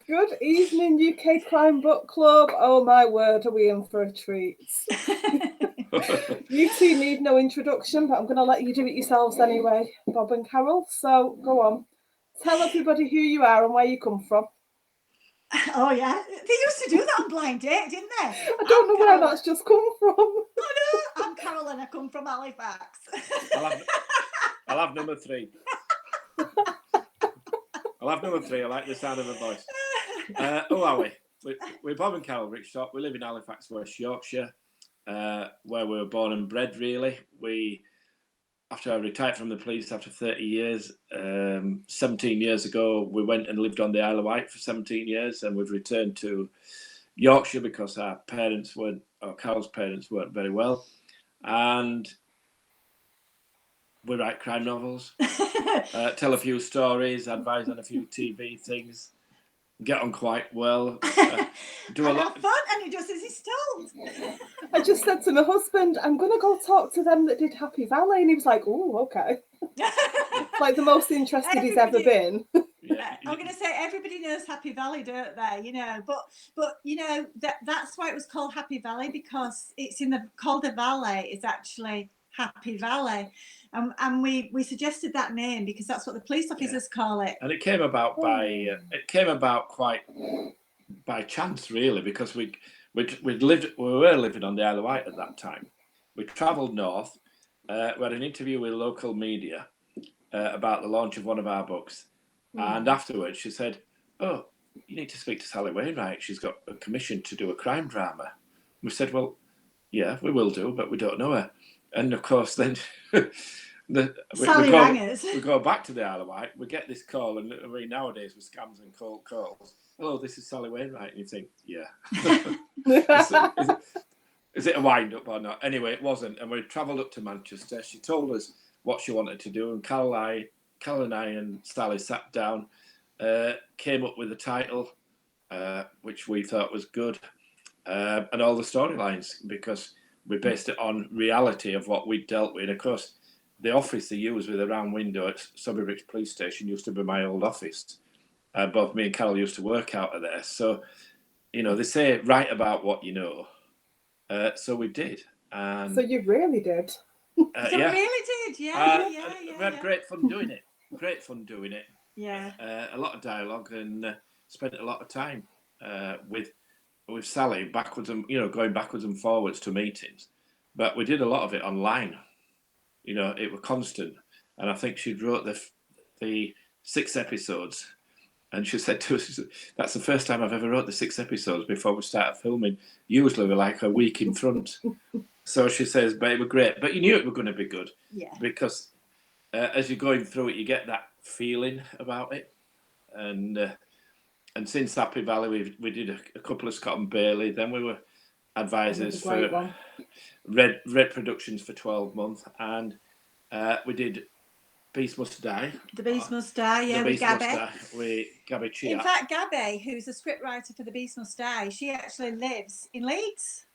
Good evening, UK Crime Book Club. Oh my word, are we in for a treat? You two need no introduction, but I'm going to let you do it yourselves anyway, Bob and Carol. So go on. Tell everybody who you are and where you come from. Oh, yeah. They used to do that on Blind Date, didn't they? I don't know where that's just come from. Oh, no. I'm Carol and I come from Halifax. I'll have number 3. I'll have number 3. I like the sound of her voice. Who are we? We're Bob and Carol Bridgestock. We live in Halifax, West Yorkshire, where we were born and bred, really. After I retired from the police after 30 years, 17 years ago, we went and lived on the Isle of Wight for 17 years, and we've returned to Yorkshire because Carol's parents weren't very well. And we write crime novels, tell a few stories, advise on a few TV things, get on quite well, do a lot of fun, and he does as he's told. I just said to my husband, I'm going to go talk to them that did Happy Valley, and he was like, oh, okay. Like the most interested he's ever been. Yeah. I'm going to say everybody knows Happy Valley, don't they? You know, but you know that's why it was called Happy Valley, because it's in the Calder Valley. It's actually Happy Valley, and we suggested that name because that's what the police officers call it. And it came about quite by chance, really, because we were living on the Isle of Wight at that time. We travelled north. We had an interview with local media about the launch of one of our books, and afterwards she said, "Oh, you need to speak to Sally Wainwright. She's got a commission to do a crime drama." We said, "Well, yeah, we will do, but we don't know her." And of course, then we go back to the Isle of Wight. We get this call, and I mean, nowadays with scams and cold calls, "Hello, this is Sally Wainwright," and you think, "Yeah." Is it a wind-up or not? Anyway, it wasn't. And we travelled up to Manchester. She told us what she wanted to do. And Carol and I and Sally sat down, came up with a title, which we thought was good, and all the storylines, because we based it on reality of what we dealt with. Of course, the office they use with a round window at Subbybridge Police Station used to be my old office. Both me and Carol used to work out of there. So, you know, they say write about what you know. So we did. And so you really did. We really did, yeah. We had great fun doing it. Yeah. A lot of dialogue, and spent a lot of time with Sally going backwards and forwards to meetings. But we did a lot of it online. You know, it was constant. And I think she wrote the 6 episodes. And she said to us, "That's the first time I've ever wrote the 6 episodes before we started filming. Usually we're like a week in front." So she says, "But it was great." But you knew it was going to be good. Yeah. Because as you're going through it, you get that feeling about it. And since Happy Valley, we did a couple of Scott and Bailey. Then we were advisors for Red Productions for 12 months. And we did Beast Must Die. The Beast Must Die, yeah, with Gabby. With Gabby Chia. In fact, Gabby, who's a scriptwriter for The Beast Must Die, she actually lives in Leeds.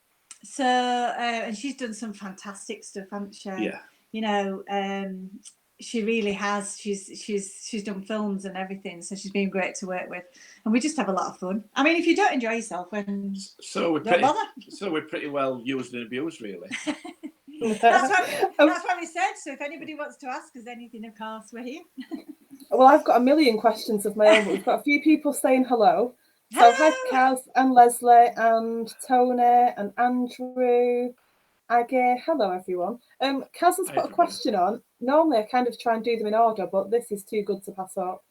So, and she's done some fantastic stuff, hasn't she? Yeah. You know, she really has. She's done films and everything, so she's been great to work with. And we just have a lot of fun. I mean, if you don't enjoy yourself, then don't bother. So we're pretty well used and abused, really. That's what we said. So if anybody wants to ask us anything, of course, we're here. Well, I've got a million questions of my own, but we've got a few people saying hello. So hi, Kaz and Leslie and Tony and Andrew, Aggie. Hello, everyone. Kaz has put a question on. Normally, I kind of try and do them in order, but this is too good to pass up.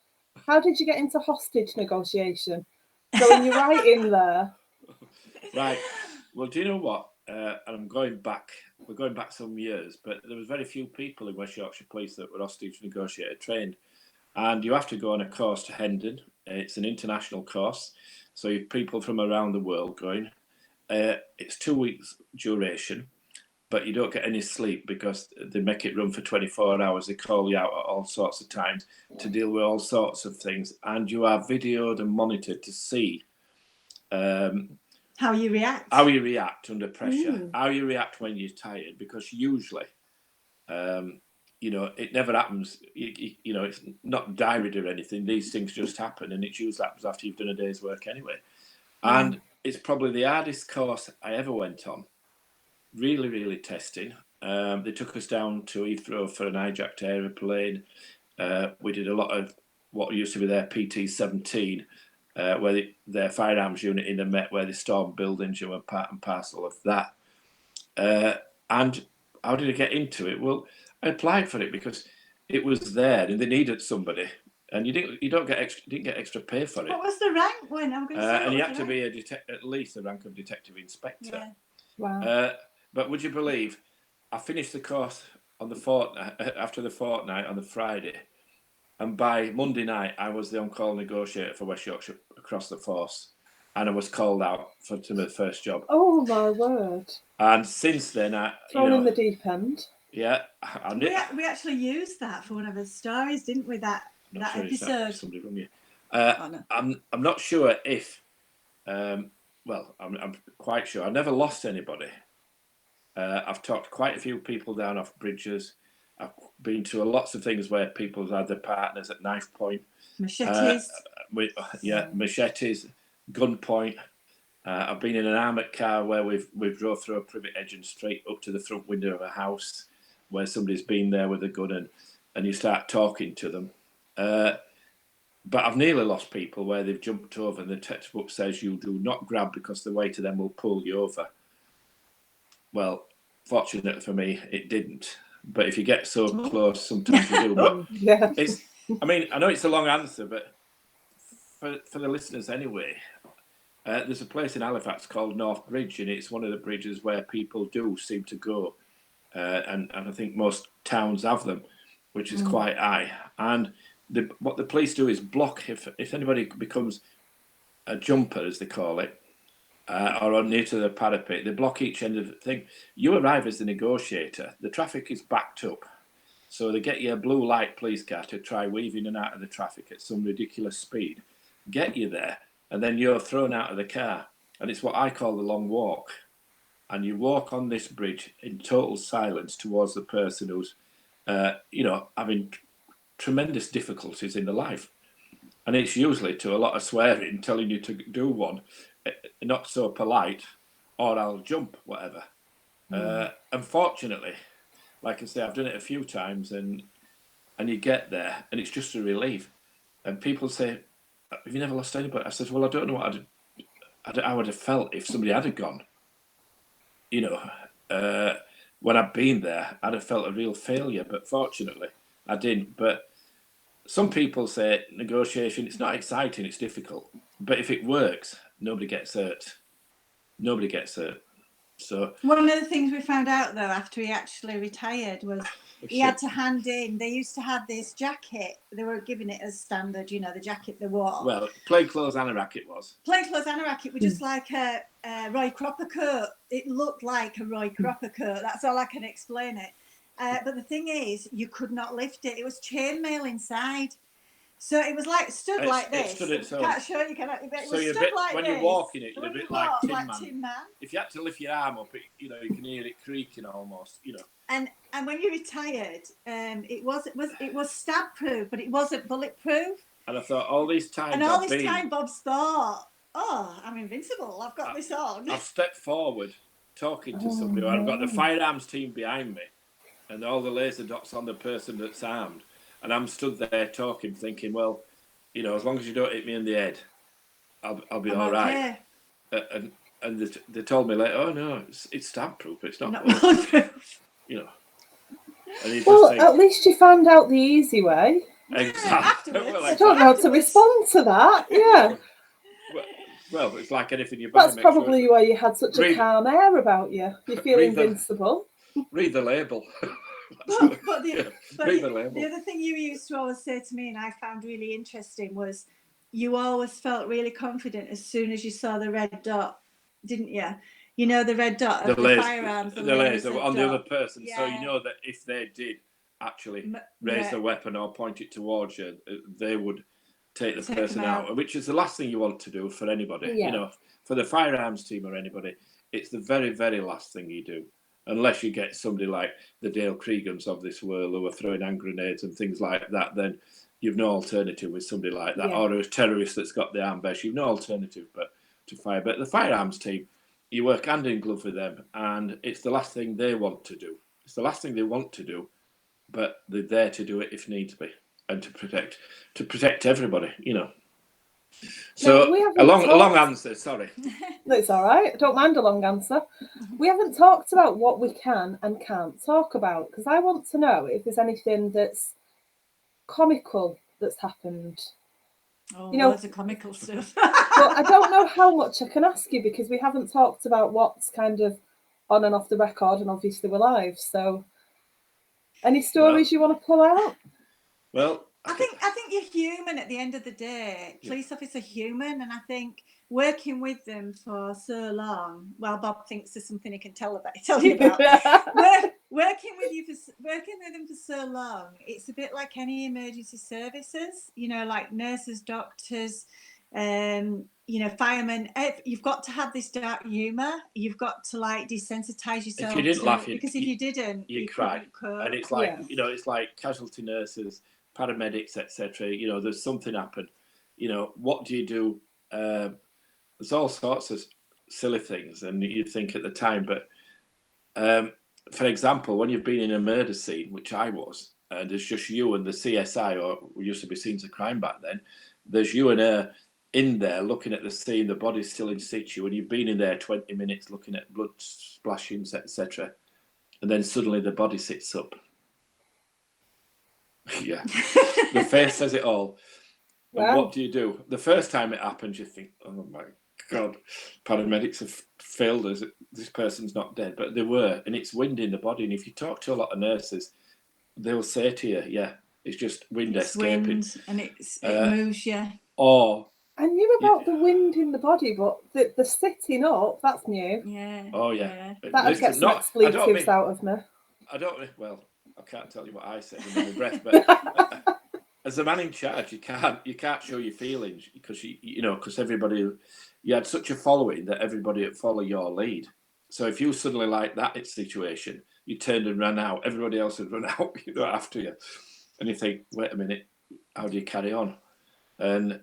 How did you get into hostage negotiation? Going you right in there. Right. Well, do you know what? And we're going back some years, but there was very few people in West Yorkshire Police that were hostage negotiator trained. And you have to go on a course to Hendon. It's an international course. So you have people from around the world going. It's 2 weeks duration, but you don't get any sleep because they make it run for 24 hours. They call you out at all sorts of times to deal with all sorts of things. And you are videoed and monitored to see how you react. How you react under pressure. How you react when you're tired. Because usually it never happens. It's not diaried or anything. These things just happen, and it usually happens after you've done a day's work anyway. And it's probably the hardest course I ever went on. Really, really testing. They took us down to Heathrow for an hijacked aeroplane. We did a lot of what used to be their PT-17, where their firearms unit in the Met, where they stormed buildings. You were part and parcel of that. And how did I get into it? Well, I applied for it because it was there and they needed somebody, and you didn't get extra pay for it. What was the rank when I'm going to say? And you had to be at least the rank of detective inspector. Yeah. Wow. But would you believe, I finished the course on the fortnight after the fortnight on the Friday, and by Monday night I was the on-call negotiator for West Yorkshire across the force, and I was called out to my first job. Oh my word! And since then, thrown in the deep end. Yeah, we actually used that for one of the stories, didn't we? That episode. Somebody rung you. No. I'm not sure if. Well, I'm quite sure. I never lost anybody. I've talked quite a few people down off bridges. I've been to lots of things where people have had their partners at knife point. Machetes. Machetes, gunpoint. I've been in an armoured car where we've drove through a privet edge and straight up to the front window of a house where somebody's been there with a gun and you start talking to them. But I've nearly lost people where they've jumped over and the textbook says you do not grab because the weight of them will pull you over. Well, fortunately for me, it didn't. But if you get so close, sometimes you do. But yeah. I know it's a long answer, but for the listeners anyway, there's a place in Halifax called North Bridge, and it's one of the bridges where people do seem to go. And I think most towns have them, which is quite high. And what the police do is block, if anybody becomes a jumper, as they call it, or near to the parapet, they block each end of the thing. You arrive as the negotiator, the traffic is backed up. So they get you a blue light police car to try weaving in and out of the traffic at some ridiculous speed, get you there, and then you're thrown out of the car. And it's what I call the long walk. And you walk on this bridge in total silence towards the person who's, having tremendous difficulties in their life. And it's usually to a lot of swearing, telling you to do one, not so polite, or I'll jump, whatever. Unfortunately, like I say, I've done it a few times, and you get there, and it's just a relief. And people say, have you never lost anybody? I said, well, I don't know what I would have felt if somebody had gone. When I've been there, I'd have felt a real failure, but fortunately, I didn't. But some people say negotiation, it's not exciting, it's difficult. But if it works, nobody gets hurt. Nobody gets hurt. So one of the things we found out, though, after he actually retired was he had to hand in. They used to have this jacket. They were giving it as standard, the jacket they wore. Well, plainclothes anorak it was. Plainclothes anorak, it was just like a Roy Cropper coat. It looked like a Roy Cropper coat. That's all I can explain it. But the thing is, you could not lift it. It was chainmail inside. So it was stood like this. Can't show you, can I? It was stood like when this. you're walking it, you're a bit like Tin Man. If you had to lift your arm up, you can hear it creaking almost, And when you retired, it was stab proof, but it wasn't bulletproof. And I thought all these times. And all this time, Bob's thought, "Oh, I'm invincible. I've got this on." I've stepped forward, talking to somebody. I've got the firearms team behind me, and all the laser dots on the person that's armed. And I'm stood there talking, thinking, well, as long as you don't hit me in the head, I'll be all right. And they told me later, oh no, it's stab proof, but it's not bulletproof. Well, at least you found out the easy way. Exactly. I don't know how to respond to that. Yeah. Well, it's like anything you buy. That's probably why you had such a calm air about you. You feel invincible. Read the label. But the other thing you used to always say to me, and I found really interesting, was you always felt really confident as soon as you saw the red dot, didn't you? The red dot of the firearms. The laser on the other person. Yeah. So you know that if they did actually raise the weapon or point it towards you, they would take the person out, which is the last thing you want to do for anybody. Yeah. For the firearms team or anybody, it's the very, very last thing you do. Unless you get somebody like the Dale Creegans of this world who are throwing hand grenades and things like that, then you've no alternative with somebody like that. Yeah. Or a terrorist that's got the arm vest, you've no alternative but to fire. But the firearms team, you work hand in glove with them, and it's the last thing they want to do. It's the last thing they want to do, but they're there to do it if needs be, and to protect everybody, you know. So a long answer, sorry. No, it's all right. I don't mind a long answer. We haven't talked about what we can and can't talk about, because I want to know if there's anything that's comical that's happened. Oh, You know, loads of comical stuff. But I don't know how much I can ask you, because we haven't talked about what's kind of on and off the record, and obviously we're live. So, any stories you want to pull out? Well, I think you're human at the end of the day. Police officer human, and I think working with them for so long. Well, Bob thinks there's something he can tell you about. working with them for so long, it's a bit like any emergency services. You know, like nurses, doctors, you know, firemen. You've got to have this dark humour. You've got to like desensitize yourself. If you didn't laugh, because if you didn't, you cry. And it's like you know, it's like casualty nurses, paramedics, etc. You know, there's something happened. You know, what do you do? There's all sorts of silly things, and you think at the time. But for example, when you've been in a murder scene, which I was, and there's just you and the CSI, or we used to be scenes of crime back then. There's you and her in there looking at the scene. The body's still in situ, and you've been in there 20 minutes looking at blood splashings, etc. And then suddenly the body sits up. Yeah, the face says it all. And Wow. what do you do? The first time it happens, you think, "Oh my God, paramedics have failed us. This person's not dead," but they were, and it's wind in the body. And if you talk to a lot of nurses, they'll say to you, "Yeah, it's just wind escaping, wind, and it moves you." Or I knew about the wind in the body, but the sitting up—that's new. Yeah. Oh yeah. That'd get some expletives out of me. Well, I can't tell you what I said in my breath, but as a man in charge, you can't show your feelings, because because everybody, you had such a following that everybody would follow your lead. So if you suddenly like that situation, you turned and ran out, everybody else would run out, after you, and you think, wait a minute, how do you carry on? And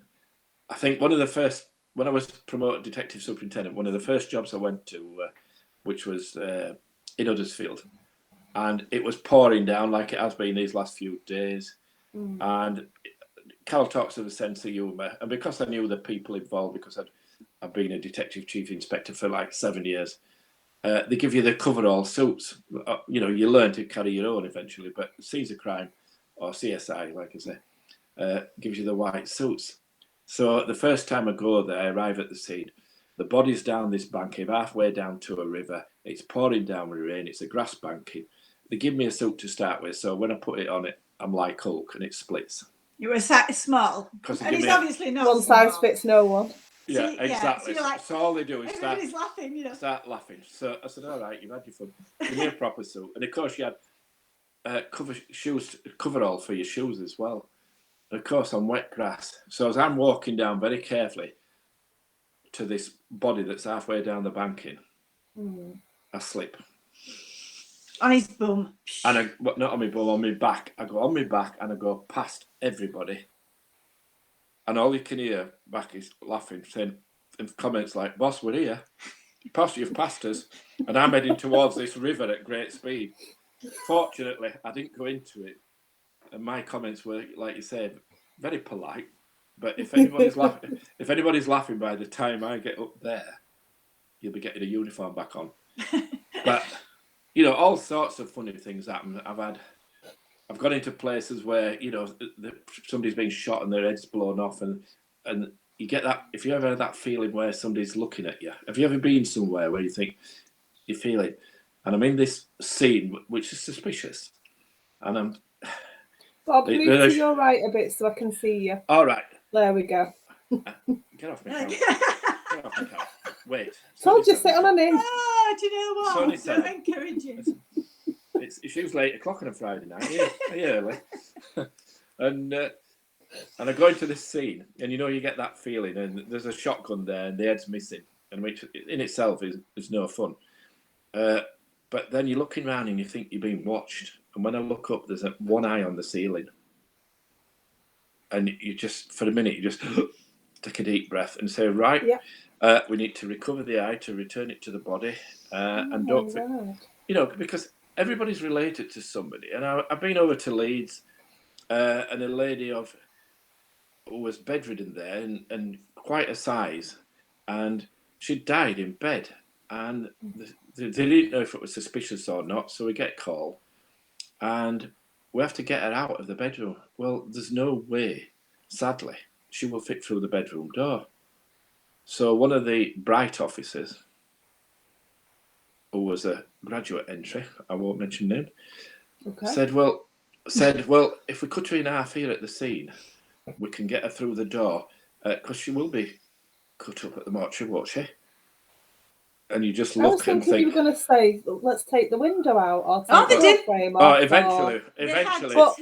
I think when I was promoted detective superintendent, one of the first jobs I went to, which was in Huddersfield, and it was pouring down like it has been these last few days. And Carol talks of a sense of humour, and because I knew the people involved, because I'd been a detective chief inspector for like 7 years, they give you the coverall suits. You learn to carry your own eventually, but Scenes of Crime, or CSI, like I say, gives you the white suits. So the first time I go there, I arrive at the scene. The body's down this banking, halfway down to a river. It's pouring down with rain. It's a grass banking. They give me a suit to start with, so when I put it on it, I'm like Hulk, and it splits. You were small, and it's obviously not one size fits no one. Yeah, exactly. So all they do is everybody's laughing, start laughing. So I said, all right, you've had your fun. Give me a proper suit. And of course, you had coverall for your shoes as well. And of course, on wet grass. So as I'm walking down very carefully to this body that's halfway down the banking, I slip. On his bum. And not on my bum, on my back. I go on my back and I go past everybody. And all you can hear back is laughing, saying comments like, "Boss, we're here. You've passed us." And I'm heading towards this river at great speed. Fortunately, I didn't go into it. And my comments were, like you said, very polite. But if anybody's laughing by the time I get up there, you'll be getting a uniform back on. But all sorts of funny things happen. I've gone into places where somebody's being shot and their head's blown off, and you get that. If you ever had that feeling where somebody's looking at you, have you ever been somewhere where you think you feel it? And I'm in this scene which is suspicious, and I'm. Bob, move to your right a bit so I can see you. All right. There we go. Get off me, Carol. Get off me, Carol. Wait. Told you, sit on a knee. Oh, do you know what? So encouraging. It's usually 8 o'clock on a Friday night. Yeah, early. And I go into this scene, and you get that feeling, and there's a shotgun there, and the head's missing, and which in itself is no fun. But then you're looking around and you think you're being watched. And when I look up, there's one eye on the ceiling. And you just, for a minute, you just take a deep breath and say, right, we need to recover the eye to return it to the body. And don't, because everybody's related to somebody. And I've been over to Leeds, and a lady who was bedridden there and quite a size. And she died in bed. And they didn't know if it was suspicious or not. So we get a call. And we have to get her out of the bedroom. Well, there's no way, sadly, she will fit through the bedroom door. So one of the Bright officers, who was a graduate entry, I won't mention name, said, well, if we cut her in half here at the scene, we can get her through the door, because she will be cut up at the mortuary, won't she? And you just look and think. You were going to say, let's take the window out, or take they did. Frame off, eventually. But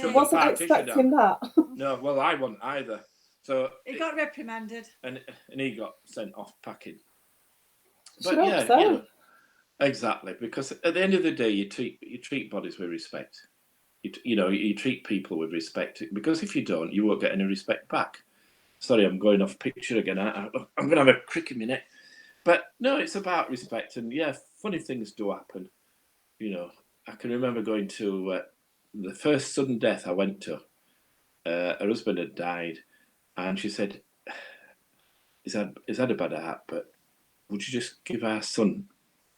I wasn't expecting that. No, well, I wasn't either. So he got reprimanded, and he got sent off packing. But yeah, exactly, because at the end of the day, you treat bodies with respect. You treat people with respect, because if you don't, you won't get any respect back. Sorry, I'm going off picture again. I'm going to have a crick in my neck. But no, it's about respect, and yeah, funny things do happen. I can remember going to the first sudden death I went to. Her husband had died, and she said, he's had a bad heart, but would you just give our son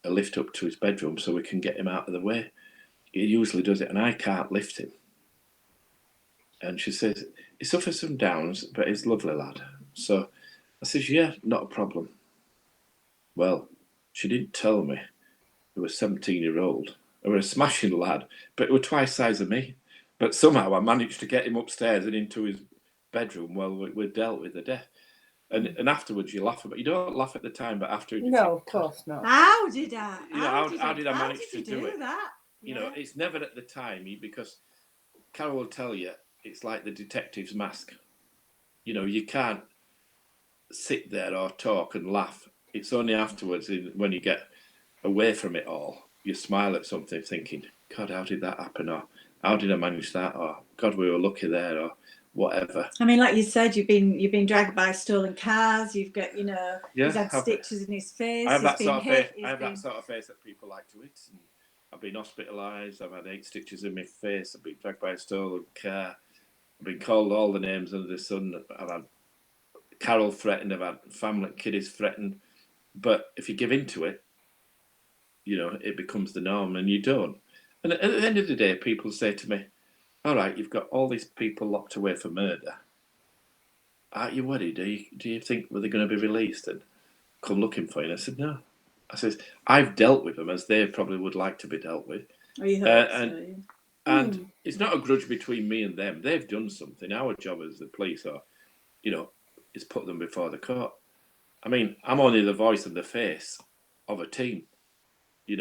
a lift up to his bedroom so we can get him out of the way? He usually does it, and I can't lift him. And she says, he suffers some downs, but he's a lovely lad. So I says, yeah, not a problem. Well, she didn't tell me he was 17-year-old. He was a smashing lad, but he was twice the size of me. But somehow I managed to get him upstairs and into his bedroom while we dealt with the death. And afterwards you laugh about it. You don't laugh at the time, but after no, of course not. How did I? How did I manage to do it? That? It's never at the time, because Carol will tell you it's like the detective's mask. You can't sit there or talk and laugh. It's only afterwards, when you get away from it all, you smile at something thinking, God, how did that happen? Or how did I manage that? Or God, we were lucky there, or whatever. I mean, like you said, you've been dragged by stolen cars. You've got, he's had stitches in his face. I have that sort of face. That sort of face that people like to hit. And I've been hospitalised. I've had 8 stitches in my face. I've been dragged by a stolen car. I've been called all the names under the sun. I've had Carol threatened. I've had family kiddies threatened. But if you give into it, it becomes the norm, and you don't. And at the end of the day, people say to me, all right, you've got all these people locked away for murder. Aren't you worried? Do you think they're going to be released and come looking for you? And I said, no. I said, I've dealt with them as they probably would like to be dealt with. And it's not a grudge between me and them. They've done something. Our job as the police is put them before the court. I mean, I'm only the voice and the face of a team. It's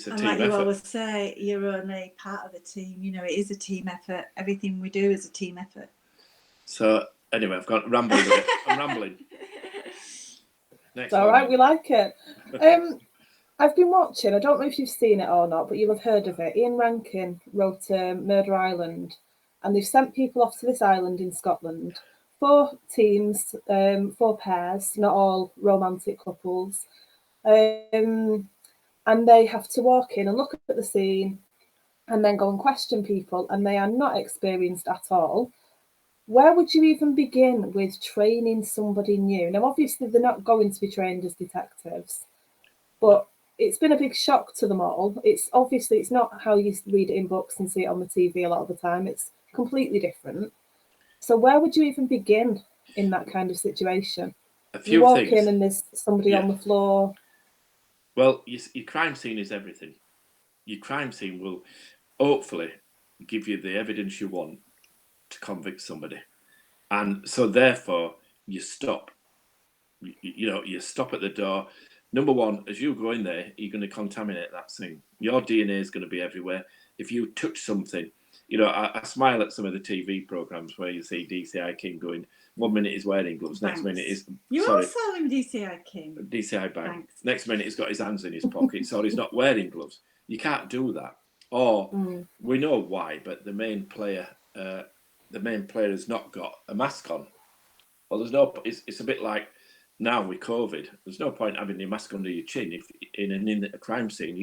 a team effort. Like you always say, you're only part of a team. It is a team effort. Everything we do is a team effort. So anyway, I've got rambled with it. I'm rambling. Next it's all right, we like it. I've been watching, I don't know if you've seen it or not, but you'll have heard of it. Ian Rankin wrote Murder Island, and they've sent people off to this island in Scotland. 4 teams, 4 pairs, not all romantic couples. And they have to walk in and look at the scene and then go and question people, and they are not experienced at all. Where would you even begin with training somebody new? Now, obviously, they're not going to be trained as detectives, but it's been a big shock to them all. It's not how you read it in books and see it on the TV a lot of the time. It's completely different. So where would you even begin in that kind of situation? You walk in and there's somebody on the floor. Well, your crime scene is everything. Your crime scene will hopefully give you the evidence you want to convict somebody. And so therefore, you stop. You stop at the door. Number one, as you go in there, you're going to contaminate that scene. Your DNA is going to be everywhere. If you touch something, I smile at some of the TV programs where you see DCI King going, 1 minute he's wearing gloves, next Thanks. minute he's You sorry, also call him DCI King. DCI bag. Thanks. Next minute he's got his hands in his pockets, or he's not wearing gloves. You can't do that. Or we know why, but the main player has not got a mask on. Well, there's no. It's a bit like now with COVID. There's no point having your mask under your chin if in a crime scene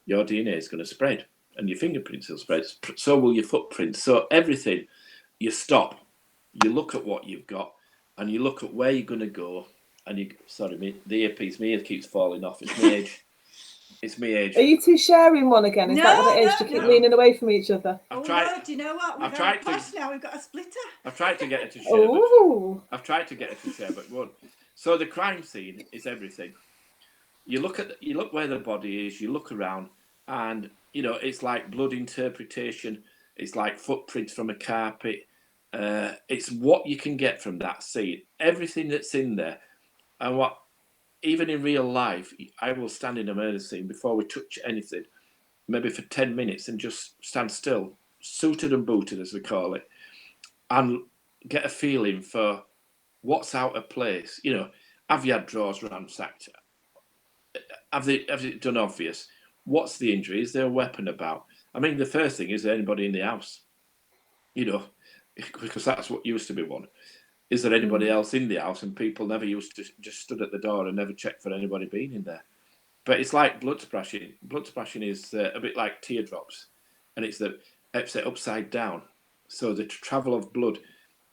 your DNA is gonna spread and your fingerprints will spread. So will your footprints. So everything, you stop, you look at what you've got, and you look at where you're gonna go. And the earpiece, my ear keeps falling off. It's my age. It's my age. Are you two sharing one again? Is that what it is? No, You keep leaning away from each other. No, do you know what? We've got a clash now. We've got a splitter. I've tried to get her to share. Oh. I've tried to get her to share, but it won't. So the crime scene is everything. You look where the body is. You look around, and it's like blood interpretation. It's like footprints from a carpet. It's what you can get from that scene. Everything that's in there, and what. Even in real life, I will stand in a murder scene before we touch anything, maybe for 10 minutes and just stand still, suited and booted, as we call it, and get a feeling for what's out of place. Have you had drawers ransacked? Have it done obvious? What's the injury? Is there a weapon about? I mean, the first thing is there anybody in the house? Because that's what used to be one. Is there anybody else in the house? And people never used to just stood at the door and never checked for anybody being in there. But it's like blood splashing. Blood splashing is a bit like teardrops, and it's upside down. So the travel of blood.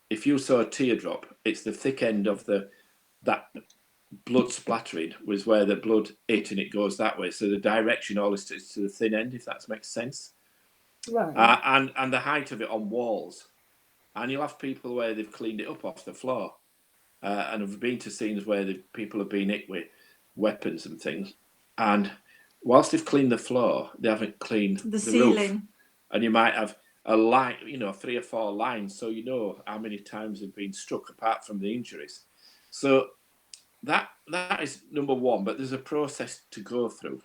If you saw a teardrop, it's the thick end of that blood splattering was where the blood hit, and it goes that way. So the direction always is to the thin end, if that makes sense. Right. And the height of it on walls. And you'll have people where they've cleaned it up off the floor. And I've been to scenes where people have been hit with weapons and things. And whilst they've cleaned the floor, they haven't cleaned the ceiling. Roof. And you might have a line, 3 or 4 lines, so you know how many times they've been struck apart from the injuries. So that is number one, but there's a process to go through.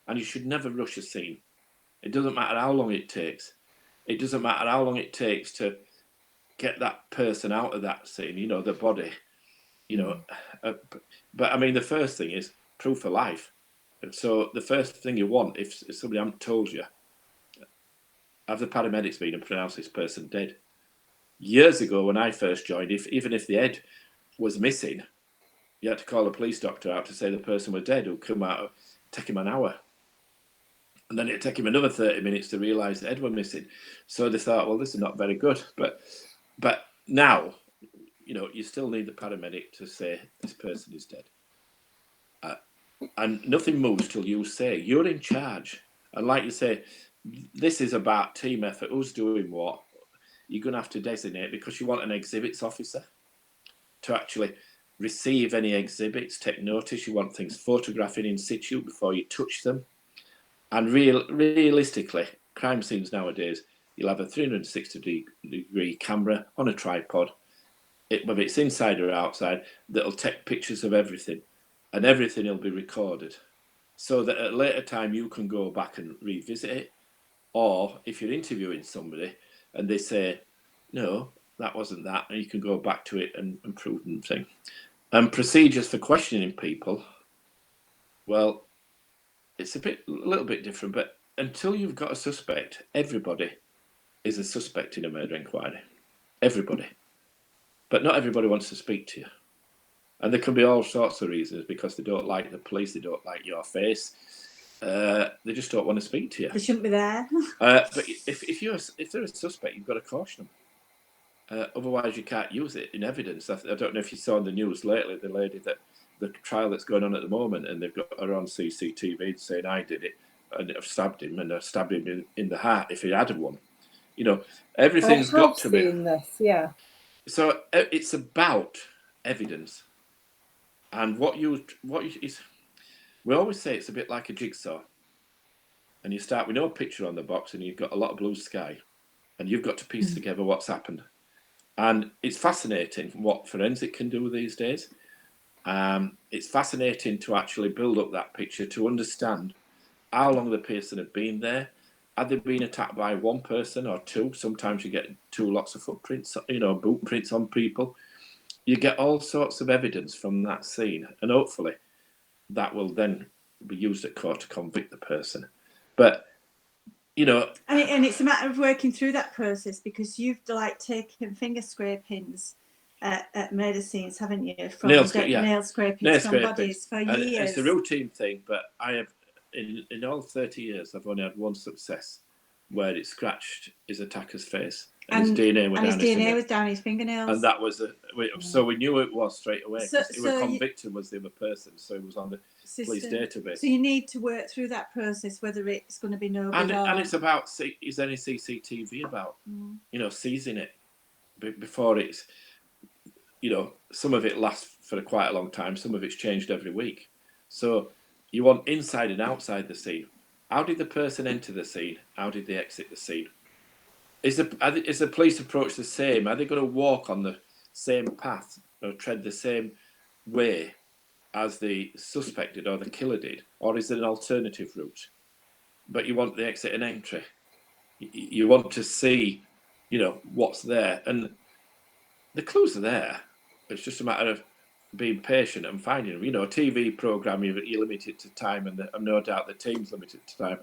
And you should never rush a scene. It doesn't matter how long it takes. It doesn't matter how long it takes to get that person out of that scene, the body, but I mean, the first thing is proof of life. And so the first thing you want, if somebody hasn't told you, have the paramedics been and pronounced this person dead? Years ago, when I first joined, even if the head was missing, you had to call a police doctor out to say the person was dead. Who'd come out, take him an hour. And then it'd take him another 30 minutes to realise the head was missing. So they thought, well, this is not very good. But now, you still need the paramedic to say this person is dead. And nothing moves till you say you're in charge. And like you say, this is about team effort. Who's doing what? You're going to have to designate, because you want an exhibits officer to actually receive any exhibits, take notice. You want things photographing in situ before you touch them. And realistically, crime scenes nowadays, you'll have a 360-degree camera on a tripod, whether it's inside or outside, that'll take pictures of everything, and everything will be recorded, so that at a later time you can go back and revisit it. Or if you're interviewing somebody and they say, no, that wasn't that, and you can go back to it and prove something. And procedures for questioning people, well, it's a little bit different, but until you've got a suspect, everybody is a suspect in a murder inquiry. Everybody. But not everybody wants to speak to you. And there can be all sorts of reasons, because they don't like the police, they don't like your face. They just don't want to speak to you. They shouldn't be there. But if they're a suspect, you've got to caution them. Otherwise, you can't use it in evidence. I don't know if you saw in the news lately, the lady the trial that's going on at the moment, and they've got her on CCTV saying, I did it, and I've stabbed him, and I stabbed him in the heart if he had one. Everything's got to be. This, yeah. So it's about evidence, and we always say it's a bit like a jigsaw, and you start with no picture on the box, and you've got a lot of blue sky, and you've got to piece together what's happened. And it's fascinating what forensic can do these days. It's fascinating to actually build up that picture, to understand how long the person had been there, had they been attacked by one person or two? Sometimes you get two lots of footprints, boot prints on people. You get all sorts of evidence from that scene, and hopefully that will then be used at court to convict the person. But and it's a matter of working through that process, because you've like taken finger scrapings at murder scenes, haven't you? From nail scrapings from bodies for years. It's a routine thing, but I have in all 30 years I've only had one success where it scratched his attacker's face and his DNA was down his fingernails, and that was so we knew it was straight away, because he was convicted was the other person, so it was on the police database. So you need to work through that process, whether it's going to be no good and it's about, is there any CCTV about seizing it before it's, some of it lasts for quite a long time, some of it's changed every week, so you want inside and outside the scene. How did the person enter the scene? How did they exit the scene? Is the police approach the same? Are they going to walk on the same path or tread the same way as the suspect did or the killer did? Or is it an alternative route? But you want the exit and entry. You want to see, what's there. And the clues are there. It's just a matter of being patient and finding them. A TV programme, you're limited to time, and I've no doubt the team's limited to time.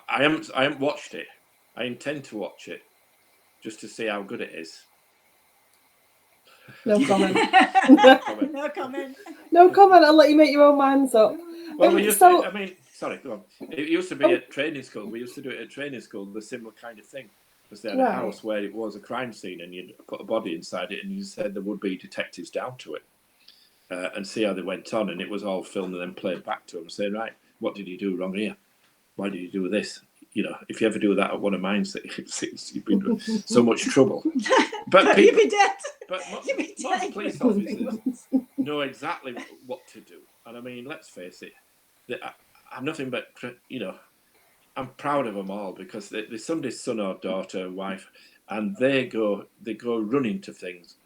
I haven't watched it. I intend to watch it just to see how good it is. No comment. No comment. No comment. I'll let you make your own minds up. Well, sorry, go on. It used to be at training school. We used to do it at training school, the similar kind of thing. Because they had a house where it was a crime scene, and you'd put a body inside it, and you said there would be detectives down to it and see how they went on. And it was all filmed and then played back to them, saying, right, what did you do wrong here? Why did you do this? If you ever do that at one of mine, you've been in so much trouble. But you'd be dead. But most police officers know exactly what to do. And I mean, let's face it, I'm nothing but, I'm proud of them all, because they're somebody's son or daughter, wife, and they go running to things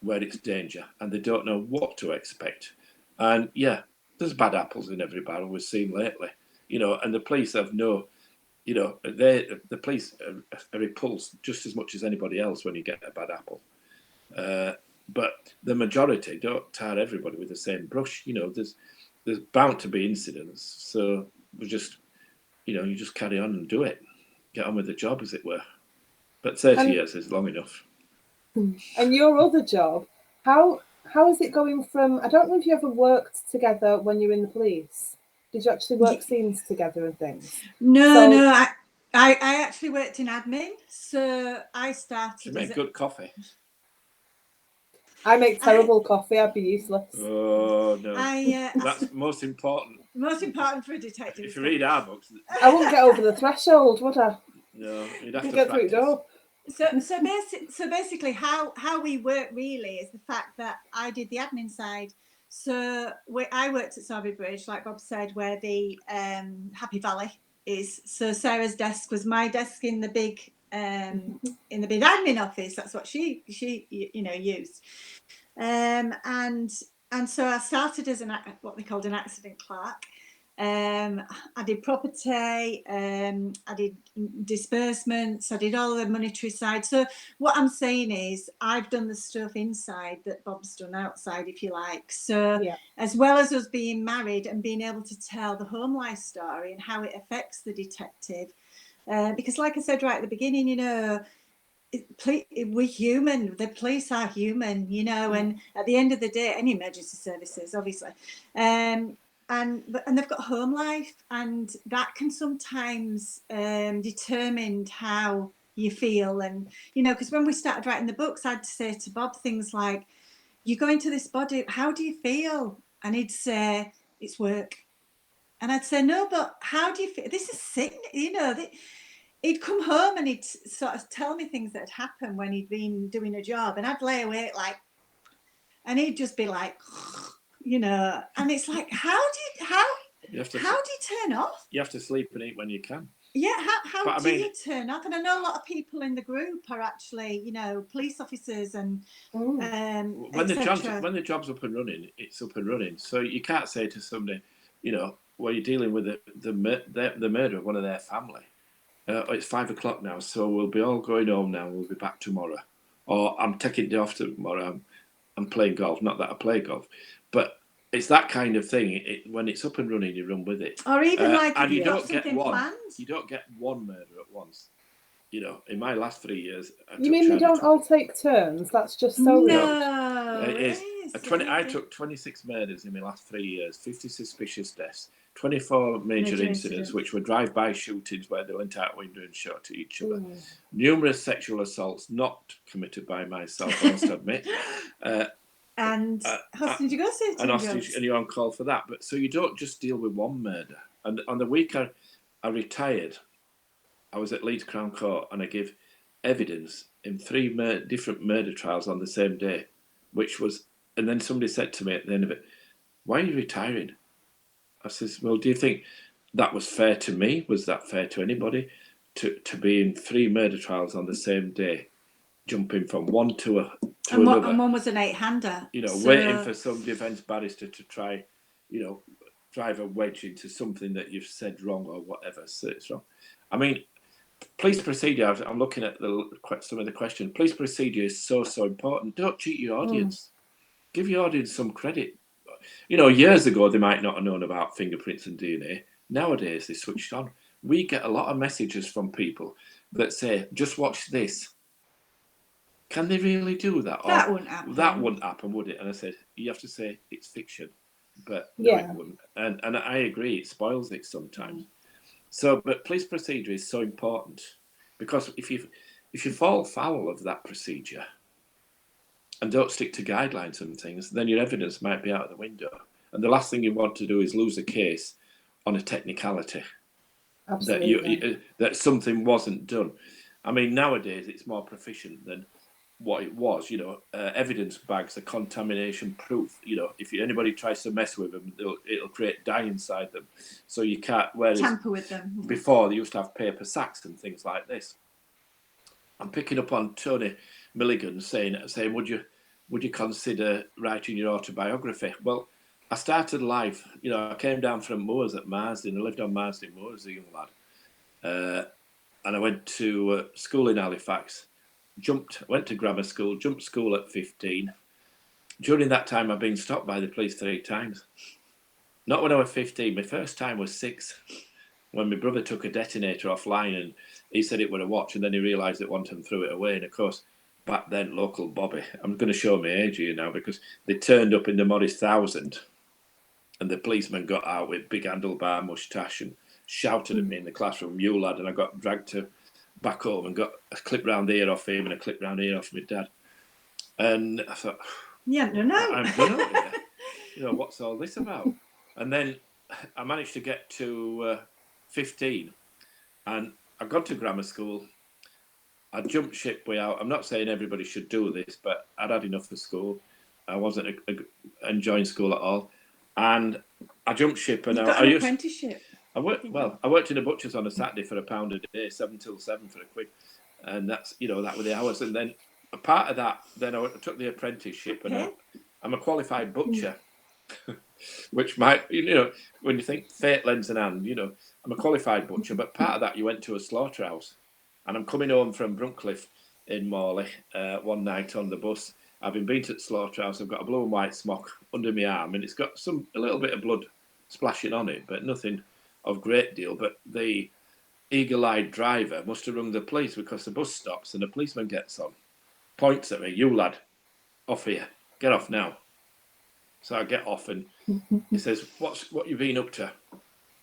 where it's danger, and they don't know what to expect. And yeah, there's bad apples in every barrel we've seen lately, and the police have no. The police are repulsed just as much as anybody else when you get a bad apple. But the majority don't tar everybody with the same brush. There's bound to be incidents. So we just, you just carry on and do it. Get on with the job, as it were. But 30 years is long enough. And your other job, how is it going from, I don't know if you ever worked together when you were in the police. Did you actually work scenes together and things? No. I actually worked in admin. So I started. You make good coffee. I make terrible coffee. I'd be useless. Oh no, that's most important. Most important for a detective. If you read our books, I wouldn't get over the threshold, would I? No, you'd have to get through the door. So basically, how we work really is the fact that I did the admin side. So I worked at Sorby Bridge, like Bob said, where the Happy Valley is. So Sarah's desk was my desk in the big admin office. That's what she used. And so I started as what they called an accident clerk. I did property, I did disbursements, I did all the monetary side. So what I'm saying is I've done the stuff inside that Bob's done outside, if you like. So as well as us being married and being able to tell the home life story and how it affects the detective, because like I said right at the beginning, we're human. The police are human, and at the end of the day, any emergency services, obviously, and they've got home life, and that can sometimes determine how you feel. And because when we started writing the books, I'd say to Bob things like, "You go into this body, how do you feel?" And he'd say, "It's work," and I'd say, "No, but how do you feel? This is sick." He'd come home and he'd sort of tell me things that had happened when he'd been doing a job, and I'd lay awake and he'd just be like, and it's like, how do you turn off? You have to sleep and eat when you can. Yeah, how do you turn off? And I know a lot of people in the group are actually, police officers and when the job's up and running, it's up and running. So you can't say to somebody, where you're dealing with the murder of one of their family, it's 5 o'clock now, so we'll be all going home now. We'll be back tomorrow. Or I'm taking the day off tomorrow. I'm playing golf. Not that I play golf, but it's that kind of thing. When it's up and running, you run with it. Or even like and if you you've got don't get something one. planned. You don't get one murder at once. You know, in my last 3 years, You mean they don't all take turns? That's just so weird. No, it is. I is. took 26 murders in my last 3 years, 50 suspicious deaths, 24 major incidents, which were drive-by shootings where they went out window and shot at each other, numerous sexual assaults not committed by myself, I must admit, and hostage negotiating and hostage, and you're on call for that. But so you don't just deal with one murder. And on the week I retired, I was at Leeds Crown Court and I gave evidence in 3 different murder trials on the same day, which was, and then somebody said to me at the end of it, "Why are you retiring?" I says, "Well, do you think that was fair to me? Was that fair to anybody to be in 3 murder trials on the same day, jumping from one to another?" And one was an 8-hander. You know, waiting for some defence barrister to try, you know, drive a wedge into something that you've said wrong or whatever. So it's wrong. I mean, police procedure, I'm looking at some of the questions. Police procedure is so important. Don't cheat your audience. Give your audience some credit. You know, years ago, they might not have known about fingerprints and DNA. Nowadays, they switched on. We get a lot of messages from people that say, "Just watch this." Can they really do that? That wouldn't happen. That wouldn't happen, would it? And I said, you have to say it's fiction. But no, it wouldn't. And I agree, it spoils it sometimes. So, but police procedure is so important because if you fall foul of that procedure and don't stick to guidelines and things, then your evidence might be out of the window. And the last thing you want to do is lose a case on a technicality. Absolutely. That something wasn't done. I mean, nowadays it's more proficient than what it was. You know, evidence bags are contamination proof. You know, if anybody tries to mess with them, it'll create dye inside them, so you can't. Whereas tamper with them. Before they used to have paper sacks and things like this. I'm picking up on Tony Milligan saying, would you consider writing your autobiography? Well, I started life. You know, I came down from Moors at Marsden. I lived on Marsden Moors as a young lad, and I went to school in Halifax. Went to grammar school, jumped school at 15. During that time, I've been stopped by the police 3 times. Not when I was 15. My first time was 6, when my brother took a detonator offline and he said it was a watch, and then he realised it wasn't and threw it away. And of course, back then, local Bobby, I'm going to show my age here now, because they turned up in the Morris 1000 and the policeman got out with big handlebar moustache and shouted at me in the classroom, "You lad," and I got dragged back home and got a clip round the ear off him and a clip round the ear off my dad. And I thought, yeah, no. I'm done out here. You know, what's all this about? And then I managed to get to 15, and I got to grammar school. I jumped ship way out. I'm not saying everybody should do this, but I'd had enough of school. I wasn't enjoying school at all, and I jumped ship. And I used apprenticeship. I worked in a butcher's on a Saturday for £1 a day, 7 till 7 for £1, and that's, you know, that were the hours. And then a part of that, then I took the apprenticeship, and I'm a qualified butcher, which might, you know, when you think fate lends an hand, you know, I'm a qualified butcher, but part of that you went to a slaughterhouse, and I'm coming home from Bruncliffe in Morley one night on the bus. Having been to the slaughterhouse, I've got a blue and white smock under my arm, and it's got a little bit of blood splashing on it, but nothing of great deal. But the eagle-eyed driver must have rung the police, because the bus stops and the policeman gets on, points at me, "You lad, off here, get off now." So I get off, and he says, what you been up to?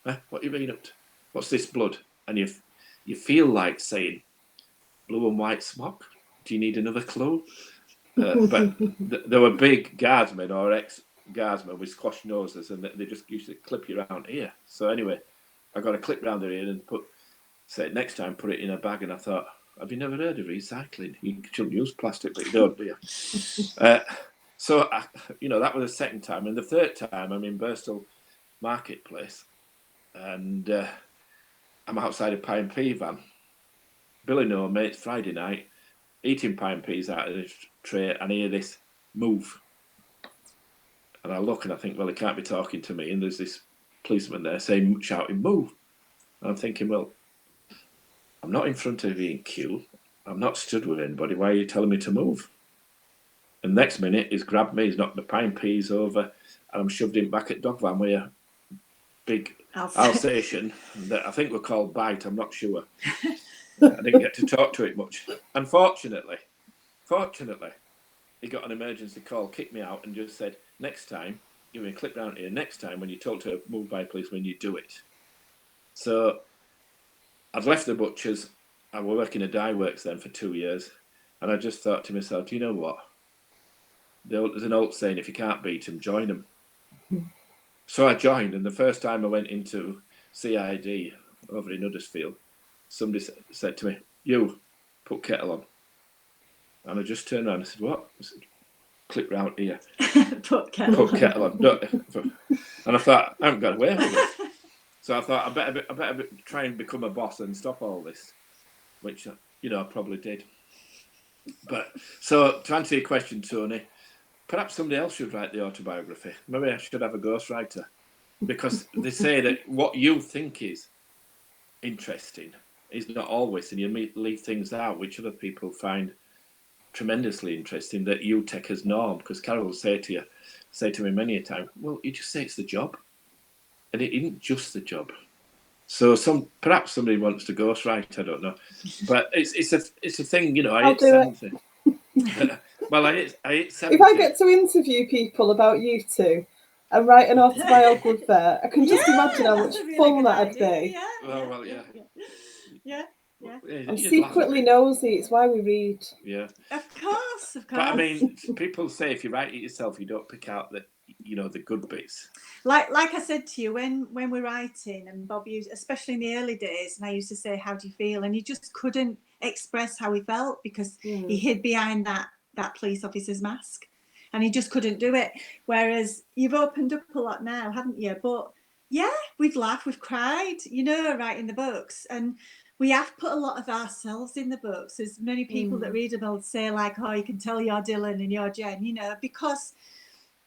Huh? What you been up to? What's this blood? And you feel like saying, "Blue and white smock, do you need another clue?" But there were big guardsmen or ex-guardsmen with squashed noses, and they just used to clip you around here. So anyway, I got a clip round their ear and said, "Next time, put it in a bag." And I thought, have you never heard of recycling? You shouldn't use plastic, but you don't, do you? So, you know, that was the second time. And the third time, I'm in Birstall Marketplace, and I'm outside a pie and pea van. Billy and mates, Friday night, eating pie and peas out of this tray, and I hear this move. And I look and I think, well, he can't be talking to me. And there's this policeman there shouting, "Move." And I'm thinking, well, I'm not in front of you in queue. I'm not stood with anybody. Why are you telling me to move? And next minute, he's grabbed me, he's knocked the pine peas over, and I'm shoved him back at dog van with a big Alsatian that I think were called Bite, I'm not sure. I didn't get to talk to it much. Unfortunately, he got an emergency call, kicked me out, and just said, next time, give me a clip round here, next time when you talk to a move by policeman, you do it. So I'd left the butchers. I was working at Dye Works then for 2 years, and I just thought to myself, do you know what? There's an old saying, if you can't beat them, join them. So I joined, and the first time I went into CID over in Huddersfield, somebody said to me, you, put kettle on. And I just turned around and said, what? I said, click round here. Put kettle on. And I thought, I haven't got away with it. So I thought, I better try and become a boss and stop all this, which, I probably did. But, so to answer your question, Tony, perhaps somebody else should write the autobiography. Maybe I should have a ghostwriter, because they say that what you think is interesting is not always, and you leave things out which other people find tremendously interesting that you take as norm. Because Carol will say to me many a time, well, you just say it's the job, and it isn't just the job. So perhaps somebody wants to ghostwrite. I don't know, but it's a thing. I I'll do it. Well, I hit 70. If I get to interview people about you two and write an autobiography, I can just imagine how much fun that'd be. Well, yeah. I'm secretly nosy. It's why we read. Yeah. Of course. But I mean, people say if you write it yourself, you don't pick out the good bits. Like I said to you, when we're writing, and Bob used, especially in the early days, and I used to say, how do you feel? And he just couldn't express how he felt because he hid behind that police officer's mask, and he just couldn't do it. Whereas you've opened up a lot now, haven't you? But yeah, we've laughed, we've cried, writing the books, and we have put a lot of ourselves in the books. There's many people that read them will say like, oh, you can tell you're Dylan and you're Jen, because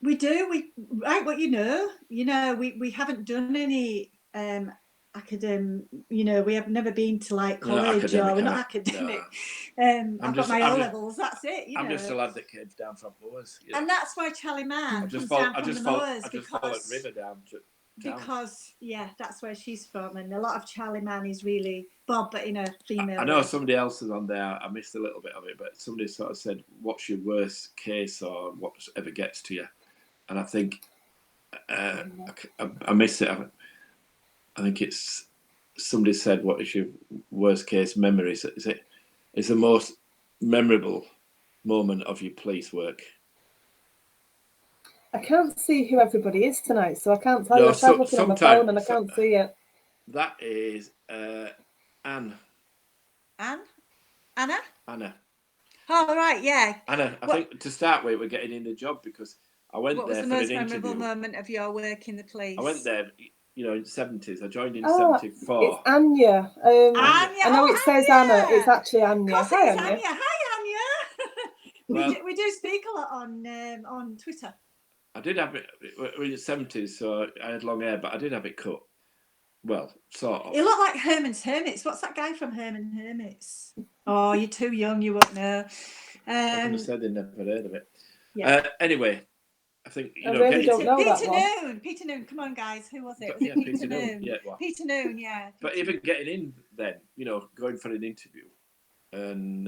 we do. We write what we haven't done any academic, we have never been to like college, or we're not academic. No. I've got my O levels, that's it. I'm just a lad that came down from Moors. And that's why Charlie Mann comes down from the Moors. I just followed River down to town. Because, that's where she's from. And a lot of Charlie Mann is really Bob, but in a female I know way. Somebody else is on there. I missed a little bit of it, but somebody sort of said, what's your worst case or whatever gets to you? And I think I missed it. I think it's somebody said, what is your worst case memory? It's the most memorable moment of your police work? I can't see who everybody is tonight, so I can't tell you. I'm looking on my phone and I can't see it. That is Anne. Anna? Anna. Oh, right, yeah. Anna, I think to start with, we're getting in the job because I went there for an interview. What was the most memorable moment of your work in the police? I went there, in the 70s. I joined in 74. It's Anya. Anya. I know it says Anna. It's actually Anya. Hi, Anya. We do speak a lot on Twitter. I did have it. We're in the 70s, so I had long hair, but I did have it cut. Well, sort of. You look like Herman's Hermits. What's that guy from Herman's Hermits? Oh, you're too young. You won't know. I could have said they never heard of it. Yeah. Anyway, I think I really don't know that one. Peter Noon. Come on, guys. Who was it? Was it Peter Noon? Yeah, well. Peter Noon. Yeah. But even getting in then, going for an interview, and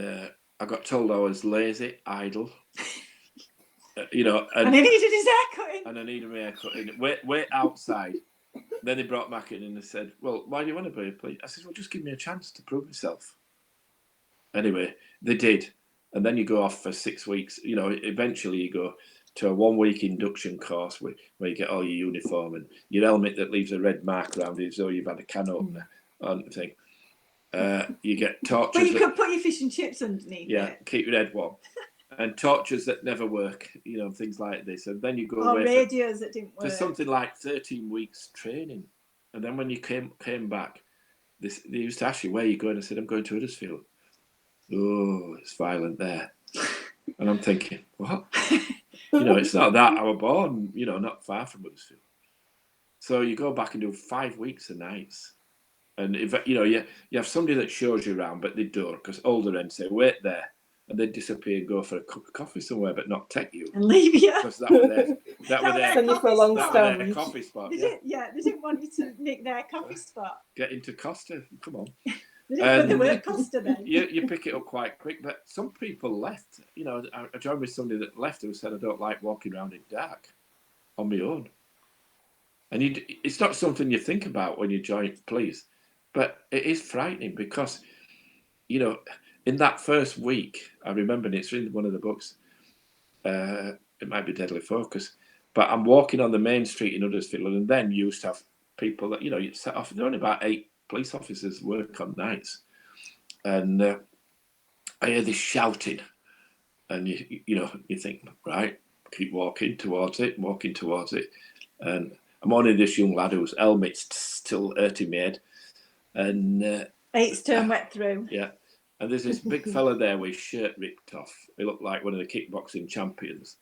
I got told I was lazy, idle. And he needed his haircut in. And I needed my haircut in. Wait outside. Then they brought Mac in and they said, well, why do you want to be a police? I said, well, just give me a chance to prove myself. Anyway, they did. And then you go off for 6 weeks. Eventually you go to a 1 week induction course where you get all your uniform and your helmet that leaves a red mark around it as though you've had a can opener on the thing. You get torches. But you could put your fish and chips underneath. Yeah, keep your head warm. And torches that never work, things like this. And then you go away radios that didn't work. For something like 13 weeks training. And then when you came back, they used to ask you, where are you going? I said, I'm going to Huddersfield. Oh, it's violent there. And I'm thinking, what? It's not that. I was born, not far from Huddersfield. So you go back and do 5 weeks of nights. And if you have somebody that shows you around, but they don't, because older ends say, wait there, and they disappear and go for a cup of coffee somewhere, but not take you. And leave you. Because that was their Send you for a long their stand. coffee spot. They didn't want you to nick their coffee spot. Get into Costa, come on. They weren't Costa then. You pick it up quite quick, but some people left. I joined with somebody that left who said, I don't like walking around in dark on my own. And it's not something you think about when you join police, but it is frightening because, in that first week, I remember it's in one of the books, it might be Deadly Focus, but I'm walking on the main street in Huddersfield, and then you used to have people that, you set off, there are only about 8 police officers work on nights. And I hear this shouting, and you think, right, keep walking towards it, and I'm only this young lad whose helmet's still hurting my head, and 8 stone wet through. Yeah, and there's this big fella there with his shirt ripped off. He looked like one of the kickboxing champions,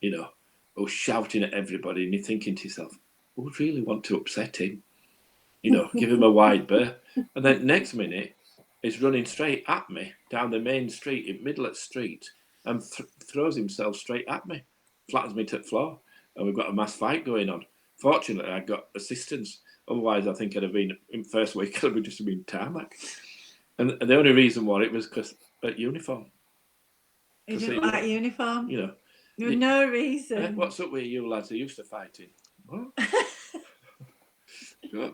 who's shouting at everybody, and you're thinking to yourself, who would really want to upset him? Give him a wide berth. And then next minute, he's running straight at me down the main street, in middle of the street, and throws himself straight at me, flattens me to the floor, and we've got a mass fight going on. Fortunately, I got assistance. Otherwise, I think I'd have been, in first week, I'd have just been tarmac. And the only reason why it was because at uniform. You didn't like uniform? There was no reason. What's up with you lads? Are you used to fighting? What?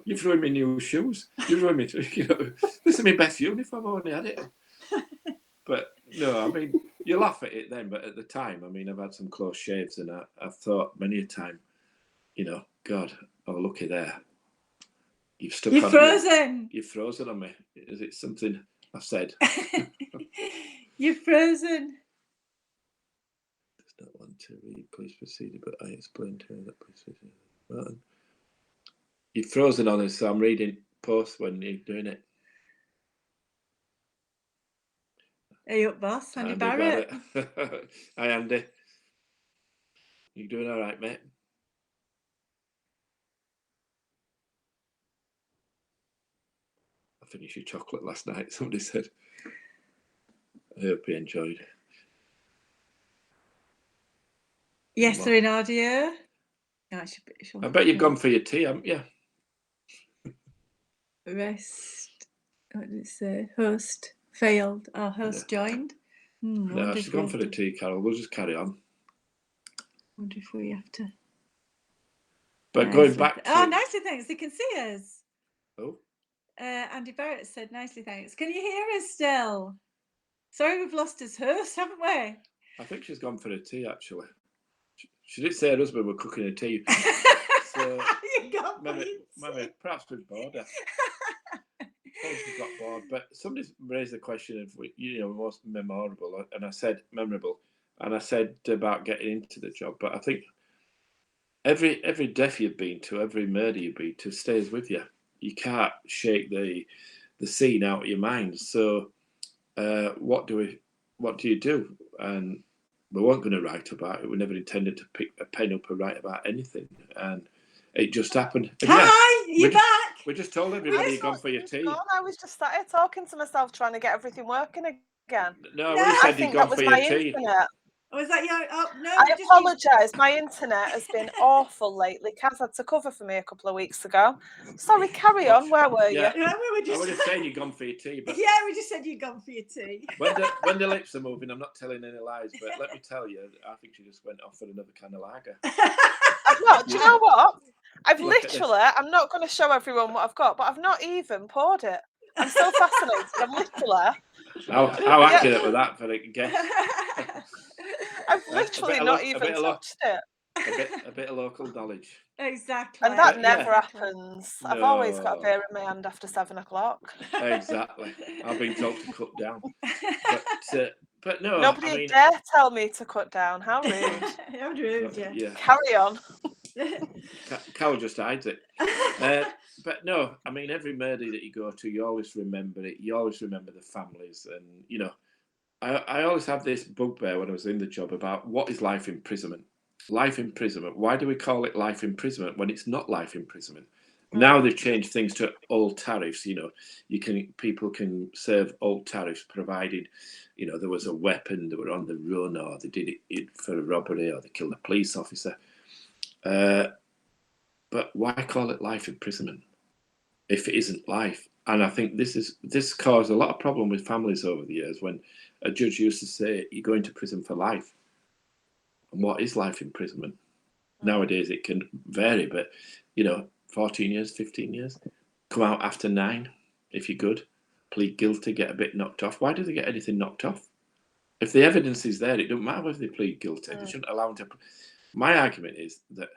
You threw me new shoes. You threw me, this is my best uniform. I only had it. But no, you laugh at it then, but at the time, I've had some close shaves, and I've thought many a time, God, oh, looky there. You've stuck You're on frozen. Me. You're frozen on me. Is it something I've said? You're frozen. Does not want to read, please proceed, but I explained to her that please proceed. Well, you're frozen on us, so I'm reading posts when you're doing it. Are you up, boss? Andy Barrett. Hi, Andy. You doing all right, mate? I finished your chocolate last night, somebody said. I hope you enjoyed. Yes, they're in audio. No, I bet you've gone for your tea, haven't you? Rest. What did it say? Host failed. Oh, host joined. No, she's gone for the tea, Carol. We'll just carry on. Wonder if we have to. But going back to... Oh, nicely, thanks. They can see us. Oh. Andy Barrett said, nicely, thanks. Can you hear us still? Sorry, we've lost his host, haven't we? I think she's gone for a tea, actually. She did say her husband were cooking a tea. So maybe perhaps we've bored her. She's got bored. But somebody's raised the question of, most memorable, and I said memorable, and I said about getting into the job. But I think every death you've been to, every murder you've been to, stays with you. You can't shake the scene out of your mind. So what do you do? And we weren't going to write about it. We never intended to pick a pen up and write about anything. And it just happened. And Hi, you're back. We just told everybody you'd gone for your tea. I was just sat here talking to myself, trying to get everything working again. No, we said you'd gone for your tea. Internet. Was that your... Oh, no. I apologise. My internet has been awful lately. Kaz had to cover for me a couple of weeks ago. Sorry, carry on. Where were you? Yeah, we were just... I would have said you'd gone for your tea. But yeah, we just said you'd gone for your tea. When the lips are moving, I'm not telling any lies, but let me tell you, I think she just went off for another can of lager. No, do you know what? I'm not going to show everyone what I've got, but I've not even poured it. I'm so fascinated. I'm literally... How accurate was that for a guess? I've literally not even touched it. A bit of local knowledge. Exactly. And that never happens. No. I've always got a beer in my hand after 7 o'clock. Exactly. I've been told to cut down. But no. Nobody dare tell me to cut down. How rude. How rude, yeah. Carry on. Carol just hides it. But no, every murder that you go to, you always remember it. You always remember the families. And, I always have this bugbear when I was in the job about what is life imprisonment. Life imprisonment. Why do we call it life imprisonment when it's not life imprisonment? Now they've changed things to old tariffs. People can serve old tariffs provided, there was a weapon, they were on the run, or they did it for a robbery, or they killed a police officer. But why call it life imprisonment if it isn't life? And I think this caused a lot of problem with families over the years when a judge used to say, you're going to prison for life. And what is life imprisonment? Nowadays it can vary, but 14 years, 15 years, come out after 9 if you're good, plead guilty, get a bit knocked off. Why do they get anything knocked off? If the evidence is there, it doesn't matter whether they plead guilty. They shouldn't allow them to. My argument is that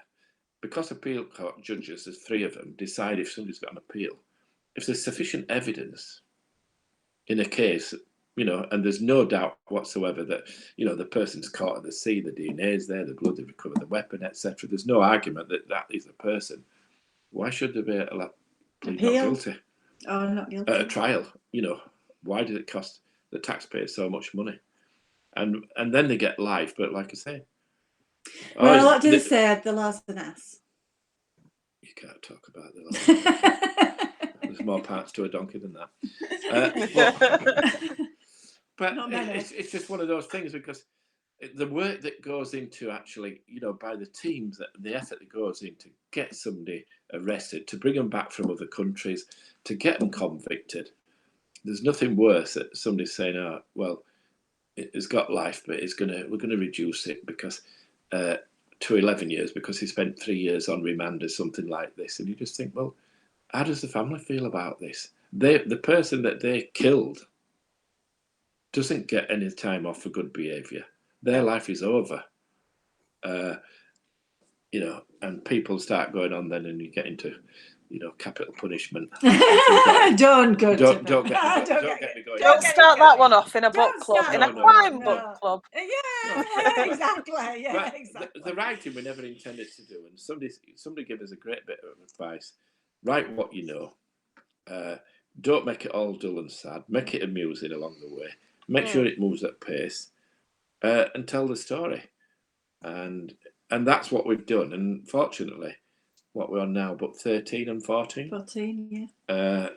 because appeal court judges, there's 3 of them, decide if somebody's got an appeal. If there's sufficient evidence in a case, and there's no doubt whatsoever that, the person's caught at the sea, the DNA's there, the blood, they recovered the weapon, etc. There's no argument that that is the person. Why should they be allowed to plead not guilty? Oh, not guilty. At a trial, why did it cost the taxpayer so much money? And then they get life, but like I say. Well, what do they say? The law's an ass. You can't talk about the law. There's more parts to a donkey than that. But it's just one of those things, because the work that goes into actually, by the teams, the effort that goes in to get somebody arrested, to bring them back from other countries, to get them convicted. There's nothing worse than somebody saying, "Oh, well, it's got life, but we're going to reduce it because to 11 years because he spent 3 years on remand or something like this." And you just think, well, how does the family feel about this? The person that they killed doesn't get any time off for good behaviour. Their life is over. And people start going on then, and you get into, capital punishment. Don't get me going. Don't start that one off in a book club, in a crime book club. Yeah, exactly. Yeah, exactly. The writing we never intended to do, and somebody gave us a great bit of advice. Write what you know. Don't make it all dull and sad. Make it amusing along the way. Make sure it moves at pace, and tell the story. And that's what we've done. And fortunately, what we're on now, but 13 and 14. 14, yeah.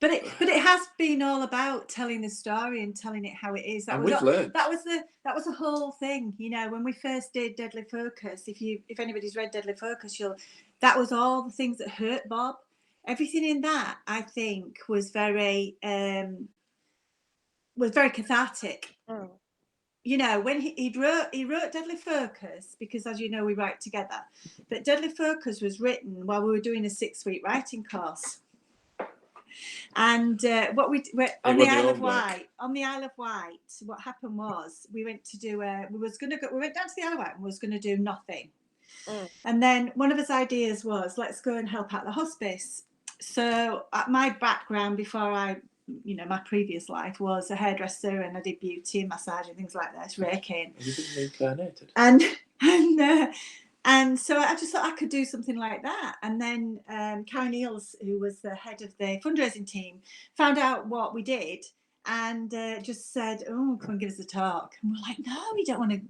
But it has been all about telling the story and telling it how it is. That was the whole thing. When we first did Deadly Focus, if anybody's read Deadly Focus, that was all the things that hurt Bob. Everything in that, I think, was very cathartic. When he wrote Deadly Focus, because as you know, we write together. But Deadly Focus was written while we were doing a 6-week writing course. And on the Isle of Wight, what happened was we went down to the Isle of Wight and was going to do nothing. And then one of his ideas was, let's go and help out the hospice. So my background before my previous life was a hairdresser, and I did beauty and massage and things like that, raking. Have you been reincarnated? And so I just thought I could do something like that. And then Karen Eels, who was the head of the fundraising team, found out what we did and just said, "Oh, come and give us a talk." And we're like, "No, we don't want to,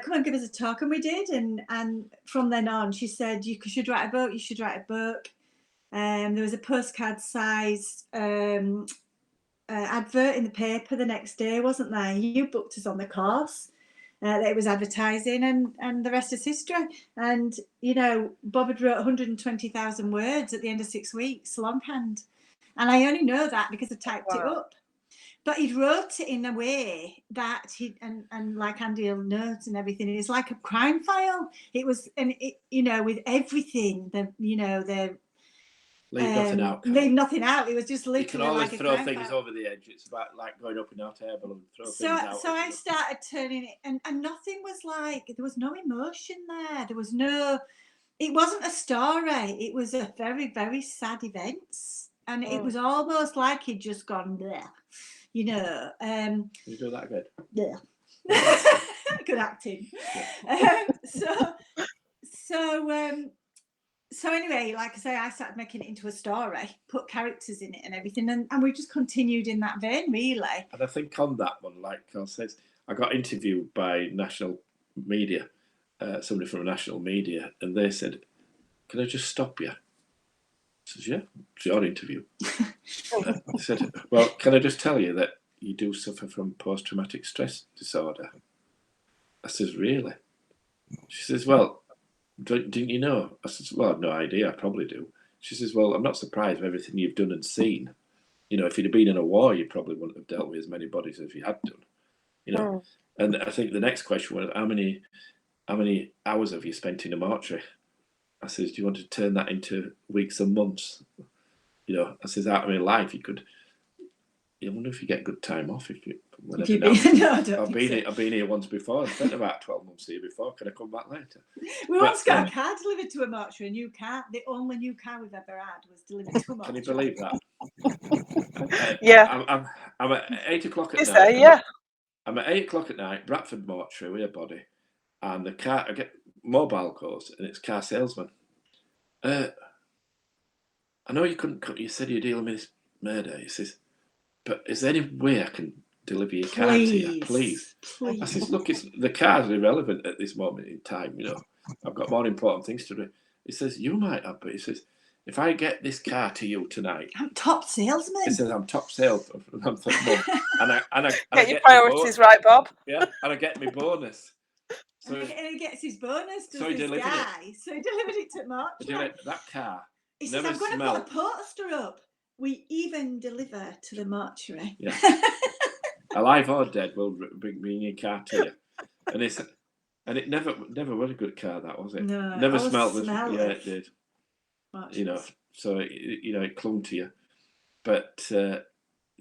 come and give us a talk." And we did. And from then on, she said, "You should write a book. You should write a book." There was a postcard-sized advert in the paper the next day, wasn't there? You booked us on the course that it was advertising, and the rest is history. And, Bob had wrote 120,000 words at the end of 6 weeks, longhand. And I only know that because I typed it up. But he wrote it in a way that and like Andy will note and everything, it's like a crime file. It was, with everything, leave nothing out. Leave nothing out. It was just literally. You can always like throw things over the edge. It's about like going up in our table and throw things out. So I started turning it, and nothing was like, there was no emotion there. There was no. It wasn't a story. It was a very, very sad events, and it was almost like he'd just gone there. Can you do that again? Yeah. Good acting. So anyway, like I say, I started making it into a story, put characters in it and everything, and we just continued in that vein, really. And I think on that one, like Carl says, I got interviewed by national media, somebody from national media, and they said, can I just stop you? I says, yeah, it's your interview. I said, well, can I just tell you that you do suffer from post-traumatic stress disorder? I says, really? She says, well, didn't you know? I says, well, I've no idea. I probably do. She says, well, I'm not surprised with everything you've done and seen. You know, if you'd have been in a war, you probably wouldn't have dealt with as many bodies as you had done. You know, and I think the next question was, how many hours have you spent in a mortuary? I says, do you want to turn that into weeks and months? You know, I says, out of my life, I wonder if you get good time off if you. I've been here once before. I spent about 12 months here before. Can I come back later? We once got a car delivered to a mortuary, a new car. The only new car we've ever had was delivered to a mortuary. Can you believe that? Yeah. I'm at 8 o'clock at Is night. there? Yeah. I'm at 8 o'clock at night, Bradford mortuary with a body, and the car. I get mobile calls, and it's car salesman. I know you couldn't. You said you're dealing with this murder. He says, but is there any way I can deliver your car to you, please? I says, look, the car's irrelevant at this moment in time. You know, I've got more important things to do. He says, you might have, but he says, if I get this car to you tonight, I'm top salesman. He says, I'm top salesman. I'm like, and I get your priorities right, Bob. Yeah, and I get my bonus. So and he gets his bonus. So he delivered it. So he delivered it to mortuary. That car. He says, I'm going to put a poster up. We even deliver to the mortuary. Yeah. Alive or dead, will bring me your car to you. And it never was a good car, that was it? No, never smelled as it did. Mortuaries. You know, so it clung to you. But the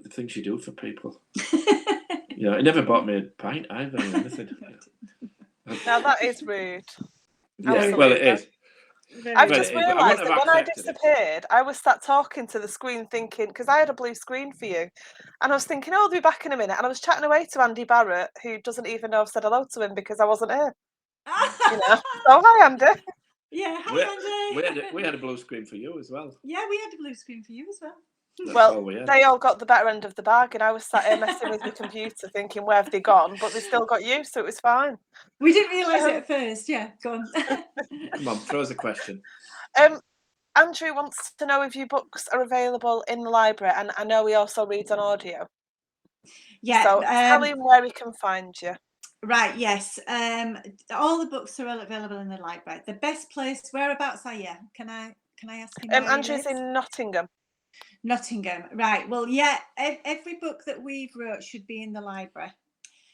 things you do for people. You know, it never bought me a pint either or anything. Now that is rude. Yeah, absolutely. Well, it is. I've just realised that when I disappeared, I was sat talking to the screen thinking, because I had a blue screen for you, and I was thinking, oh, I'll be back in a minute. And I was chatting away to Andy Barrett, who doesn't even know I've said hello to him because I wasn't here. You know? So, hi, Andy. Yeah, hi, Andy. We had a blue screen for you as well. Yeah, we had a blue screen for you as well. Well, they all got the better end of the bargain. I was sat here messing with my computer thinking, where have they gone? But they still got you, so it was fine. We didn't realise it at first. Yeah, go on. Come on, throw us a question. Andrew wants to know if your books are available in the library, and I know he also reads on audio. Yeah. So tell him where he can find you. Right, yes. All the books are available in the library. The best place, whereabouts are you? Can I ask him? Andrew's in Nottingham. Nottingham, right. Well, yeah, every book that we've wrote should be in the library.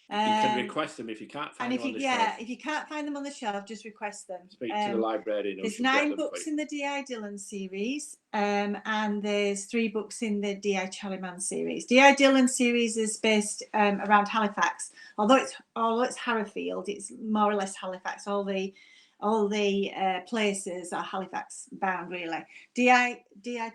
You can request them if you can't find them on the shelf. If you can't find them on the shelf, just request them. Speak to the librarian. There's 9 books in the D.I. Dillon series, and there's 3 books in the D.I. Charlie series. D.I. Dillon series is based around Halifax. Although it's Harrowfield, it's more or less Halifax. All the places are Halifax bound, really. D.I.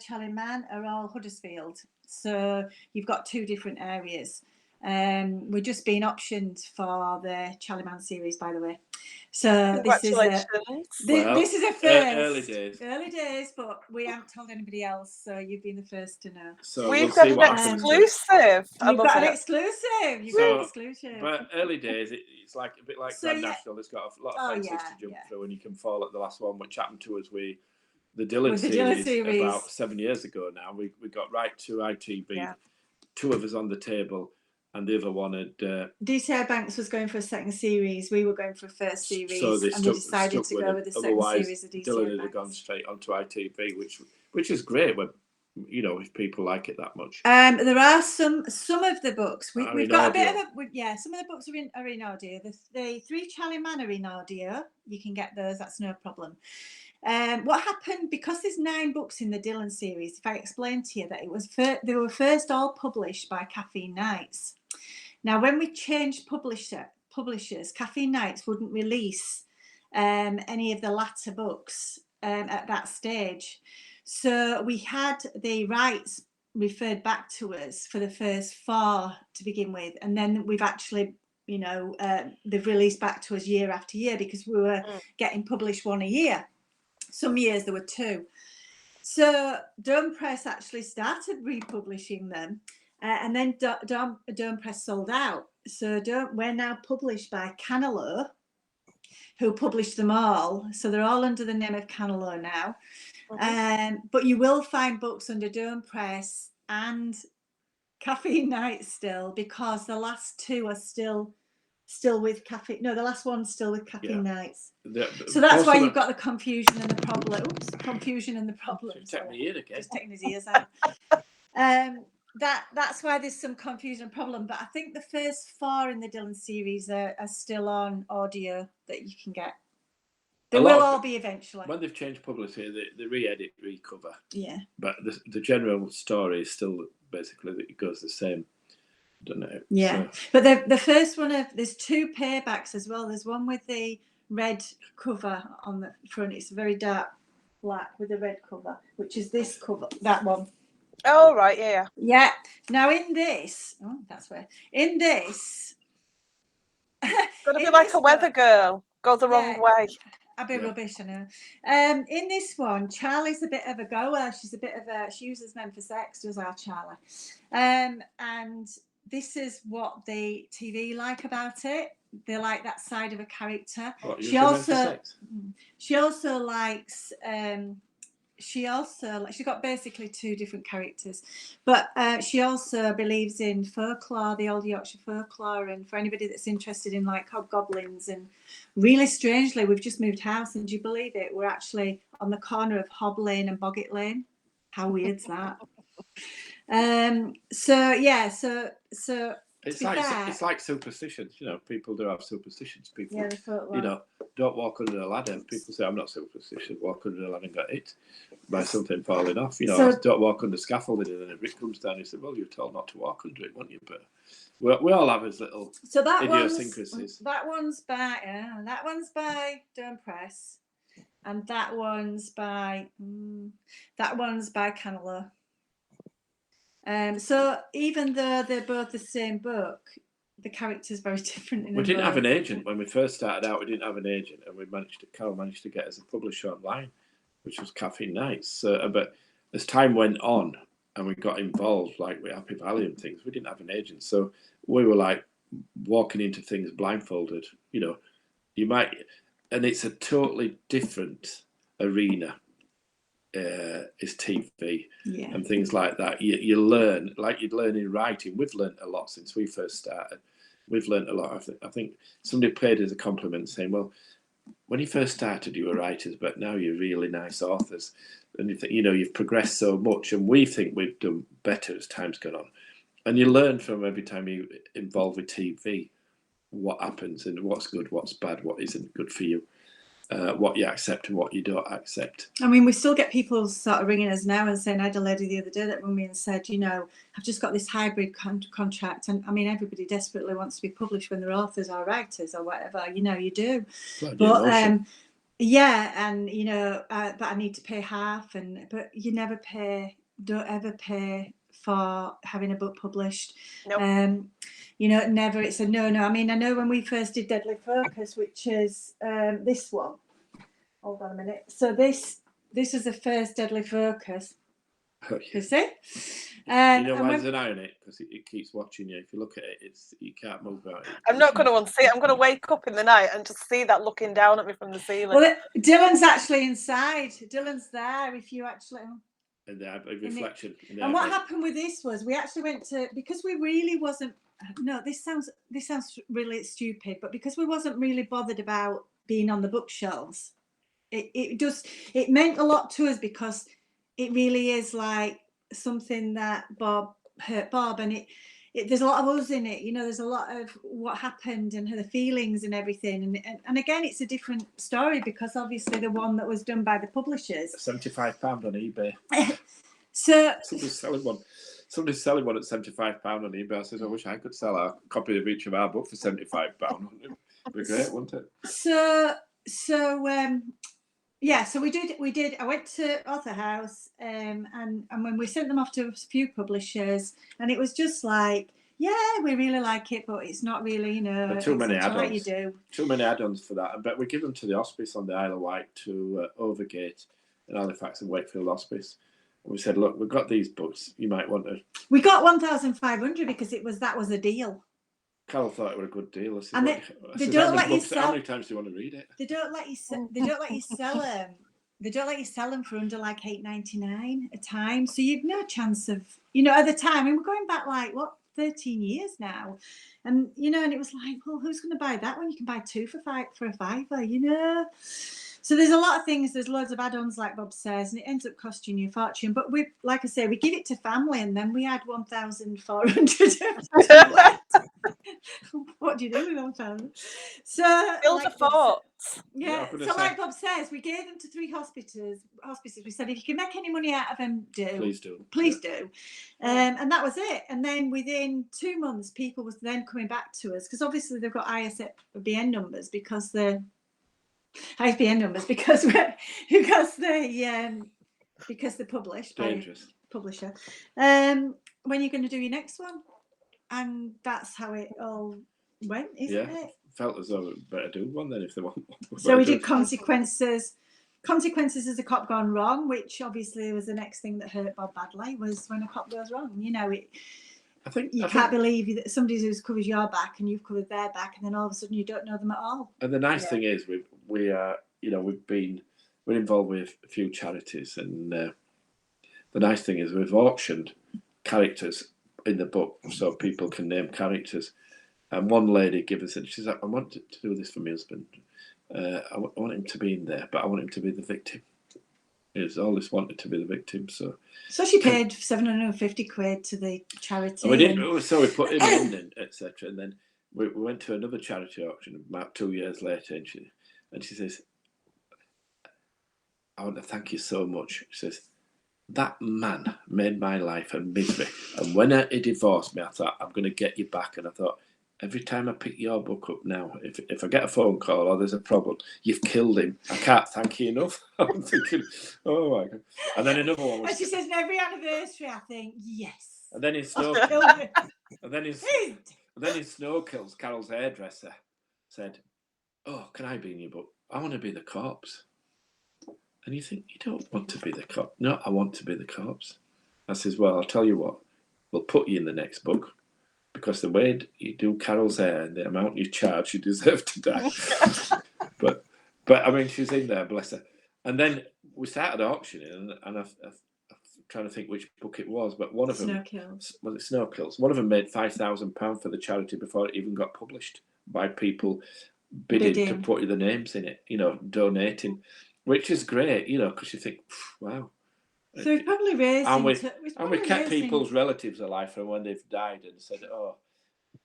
Charlie are all Huddersfield. So you've got 2 different areas. We're just being optioned for the Charlie Man series, by the way. So this is a first. Early days, but we haven't told anybody else, so you've been the first to know. So we've got an exclusive. You've got an exclusive. But early days, it's like a bit like Grand National. It's got a lot of fences to jump through, and you can fall at the last one, which happened to us with the Dillon series about 7 years ago. Now we got right to ITV. Yeah. 2 of us on the table. And the other one had... DTI Banks was going for a second series. We were going for a first series. So we decided to go with the second series of DTI Dylan had gone straight onto ITV, which is great when, if people like it that much. There are some of the books. We've got audio. A bit of some of the books are in audio. The 3 Charlie Man are in audio. You can get those. That's no problem. What happened, because there's 9 books in the Dillon series, if I explain to you that they were first all published by Caffeine Nights. Now, when we changed publishers, Caffeine Nights wouldn't release any of the latter books at that stage. So we had the rights referred back to us for the first 4 to begin with. And then we've actually, they've released back to us year after year because we were getting published 1 a year. Some years there were 2. So Dome Press actually started republishing them. And then Dome Press sold out. So we're now published by Canelo. who published them all. So they're all under the name of Canelo now. Mhm. But you will find books under Durham Press and Caffeine Night still, because the last two are still with Caffeine. No, the last one's still with Caffeine Nights. So that's why you've got the confusion and the problem. Oops, confusion and the problem. Take me in again. Just taking his ears out. That's why there's some confusion and problem. But I think the first 4 in the Dylan series are still on audio that you can get. They will all be eventually. When they've changed publicity, they re-edit, recover. Yeah. But the general story is still basically that it goes the same. Don't know. Yeah. So. But the first one there's 2 paperbacks as well. There's one with the red cover on the front. It's very dark black with a red cover, which is this cover, that one. Oh, right, yeah. Yeah. Now in this, in this. Got to be like a weather girl. Go the wrong way. I'd be rubbish, I know. In this one, Charlie's a bit of a goer. She uses men for sex, does our Charlie. And this is what the TV like about it. They like that side of a character. What, she also likes she's got basically 2 different characters, but she also believes in folklore, the old Yorkshire folklore, and for anybody that's interested in like hobgoblins. And really strangely, we've just moved house, and do you believe it, we're actually on the corner of Hob Lane and Boggett Lane. How weird's that? So it's like superstitions. You know, people do have superstitions. People, you know, don't walk under a ladder. People say, I'm not superstitious. Walk under a ladder and get hit by something falling off. You know, don't walk under scaffolding, and then a brick comes down. You say, well, you're told not to walk under it, weren't you? But we all have his little idiosyncrasies. That one's by Durham Press, and that one's by Canelo. So even though they're both the same book, the character's very different. We didn't have an agent when we first started out. We didn't have an agent, and Carol managed to get us a publisher online, which was Caffeine Nights. So, but as time went on and we got involved, like with Happy Valley and things, we didn't have an agent. So we were like walking into things blindfolded. You know, and it's a totally different arena. Is TV and things like that. You learn, like you'd learn in writing. We've learned a lot since we first started. We've learned a lot. I think somebody paid us a compliment saying, well, when you first started you were writers, but now you're really nice authors, and you've progressed so much, and we think we've done better as time's gone on. And you learn from every time you involve with TV what happens and what's good, what's bad, what isn't good for you. What you accept and what you don't accept. I mean, we still get people sort of ringing us now and saying, I had a lady the other day that rang me and said, I've just got this hybrid contract. And I mean, everybody desperately wants to be published when they're authors or writers or whatever, you do. But but I need to pay half, but you don't ever pay for having a book published. Nope. Never. It's a no. I mean, I know when we first did Deadly Focus, which is this one. Hold on a minute. So this is the first Deadly Focus. Oh, yeah. You see? Why there's an eye on it? Because it keeps watching you. If you look at it, you can't move out. I'm not going to unsee it. I'm going to wake up in the night and just see that looking down at me from the ceiling. Well, Dylan's actually inside. Dylan's there. If you actually. And the reflection. And what happened with this was we actually went to, because we really wasn't. No, this sounds really stupid, but because we wasn't really bothered about being on the bookshelves, it meant a lot to us, because it really is like something that Bob hurt Bob, and there's a lot of us in it. There's a lot of what happened and the feelings and everything, and again, it's a different story, because obviously the one that was done by the publishers, £75 on eBay. So Somebody's selling one at £75 on eBay. I says, I wish I could sell a copy of each of our books for £75. It'd be great, wouldn't it? So we did. I went to Author House, and when we sent them off to a few publishers, and it was just like, yeah, we really like it, but it's not really, too many add-ons. Like you do. Too many add-ons for that. But we give them to the hospice on the Isle of Wight, to Overgate and Halifax and Wakefield Hospice. We said, look, we've got these books. You might want to. We got 1,500 because that was a deal. Carol thought it was a good deal. I said, And they don't let you sell. How many times do you want to read it? They don't let you. They don't let you sell them. They don't let you sell them for under like $8.99 a time. So you've no chance of, at the time. And we're going back like 13 years now, and and it was like, well, who's going to buy that when you can buy two for a $5? So there's a lot of things. There's loads of add-ons, like Bob says, and it ends up costing you a fortune. But we, like I say, we give it to family, and then we add 1,400. What do you do with 1,000? So Build a fort. Yeah. So like Bob says, we gave them to 3 hospices. We said, if you can make any money out of them, Please do. Please do. And that was it. And then within 2 months, people was then coming back to us, because obviously they've got ISBN numbers because they're published by publisher. When you're going to do your next one, and that's how it all went, isn't it? Felt as though we better do one then if they want one. So we did Consequences. Consequences as a cop gone wrong, which obviously was the next thing that hurt Bob badly, was when a cop goes wrong. I think you can't believe that somebody who's covered your back and you've covered their back, and then all of a sudden you don't know them at all. And the nice thing is, we're involved with a few charities, and the nice thing is we've auctioned characters in the book so people can name characters. And one lady gave us, she's like, I want to do this for my husband. I want him to be in there, but I want him to be the victim. He's always wanted to be the victim. So she paid £750 to the charity. So we put him in, etc. And then we went to another charity auction about 2 years later, and she says, I want to thank you so much. She says, that man made my life a misery. And when he divorced me, I thought, I'm going to get you back. And I thought, every time I pick your book up now, if I get a phone call or there's a problem, you've killed him. I can't thank you enough. I'm thinking, oh my God. And then another one was... And she says, every anniversary, I think, yes. And then in Snow... and then in Snow Kills, Carol's hairdresser said, oh, can I be in your book? I want to be the corpse. And you think, you don't want to be the corpse. No, I want to be the corpse. I says, well, I'll tell you what, we'll put you in the next book, because the way you do Carol's hair and the amount you charge, you deserve to die. but I mean, she's in there, bless her. And then we started auctioning, and I'm trying to think which book it was, but one of them... Snow Kills. Was it Snow Kills? One of them made £5,000 for the charity before it even got published, by people bidding to put the names in it, donating, which is great, because you think, wow. So we probably raised... And we kept people's relatives alive from when they've died, and said, oh,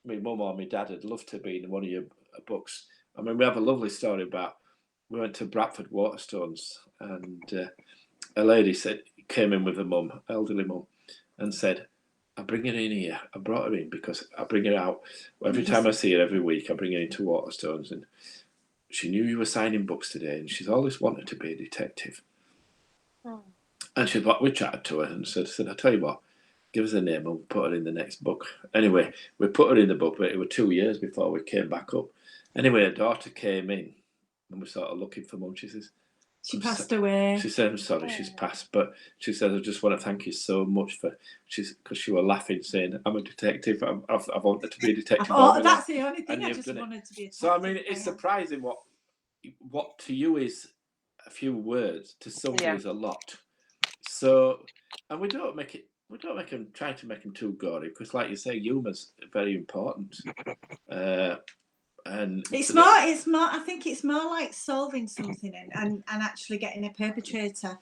my mum or my dad would love to be in one of your books. I mean, we have a lovely story about, we went to Bradford Waterstones, and a lady came in with a mum, elderly mum, and said, I bring her in here. I brought her in because I bring her out. Every time I see her every week, I bring her into Waterstones, and she knew you were signing books today, and she's always wanted to be a detective. Oh. And we chatted to her and said, I tell you what, give us a name and we'll put her in the next book. Anyway, we put her in the book, but it was 2 years before we came back up. Anyway, her daughter came in, and we're sort of looking for mum. She says, she passed away. She said, I'm sorry, she's passed. But she said, I just want to thank you so much because she was laughing, saying, I'm a detective. I've wanted to be a detective. That's the only thing I just wanted to be a detective. So, I mean, it's surprising what to you is a few words, to somebody is a lot. So, and we don't try to make them too gory, because, like you say, humour's very important. And it's more. I think it's more like solving something and actually getting a perpetrator.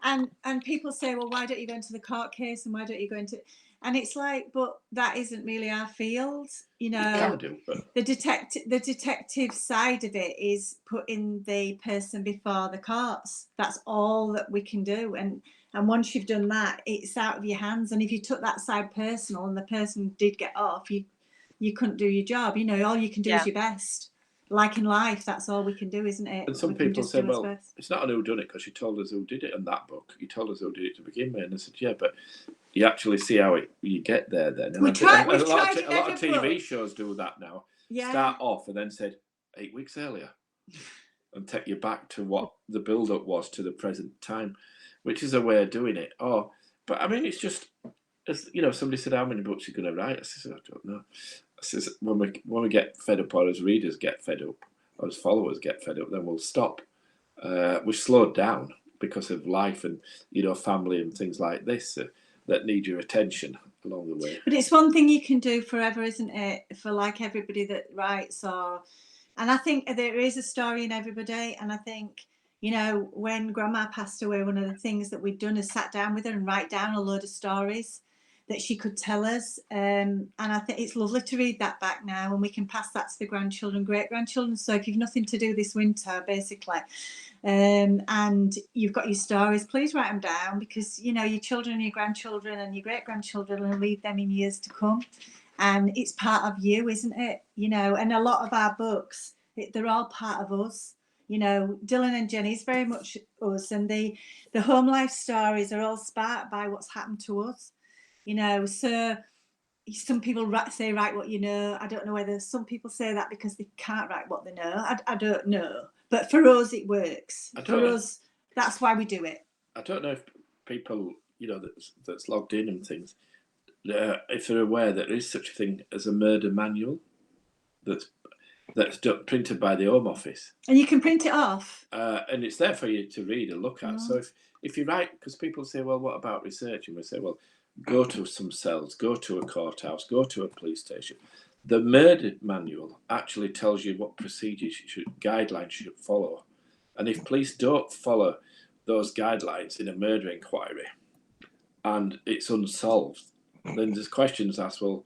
And people say, well, why don't you go into the court case, and why don't you go into? And it's like, but that isn't really our field. You can do, but... The detective side of it is putting the person before the courts. That's all that we can do. And once you've done that, it's out of your hands. And if you took that side personal and the person did get off, you couldn't do your job. All you can do is your best. Like in life, that's all we can do, isn't it? And some people say, well, it's not an whodunit because you told us who did it in that book. You told us who did it to begin with. And I said, yeah, but you actually see how you get there then. And a lot of TV shows do that now. Yeah. Start off and then said 8 weeks earlier and take you back to what the build-up was to the present time, which is a way of doing it. But I mean, it's just, as somebody said, how many books are you going to write? I said, I don't know. I when we get fed up, or as readers get fed up, or as followers get fed up, then we'll stop. We've slowed down because of life and family and things like this that need your attention along the way. But it's one thing you can do forever, isn't it? For like everybody that writes, and I think there is a story in everybody. And I think, when Grandma passed away, one of the things that we'd done is sat down with her and write down a load of stories that she could tell us. And I think it's lovely to read that back now, and we can pass that to the grandchildren, great-grandchildren. So if you've nothing to do this winter, basically, and you've got your stories, please write them down, because, your children and your grandchildren and your great-grandchildren will read them in years to come. And it's part of you, isn't it? And a lot of our books, they're all part of us. Dylan and Jenny's very much us, and the home life stories are all sparked by what's happened to us. So some people say write what you know. I don't know whether some people say that because they can't write what they know. I don't know. But for us, it works. For us, that's why we do it. I don't know if people, that's logged in and things, if they're aware that there is such a thing as a murder manual that's printed by the Home Office. And you can print it off. And it's there for you to read and look at. So if you write, because people say, well, what about research? And we say, well, go to some cells, go to a courthouse, go to a police station. The murder manual actually tells you what procedures guidelines you should follow. And if police don't follow those guidelines in a murder inquiry and it's unsolved, then there's questions asked, well,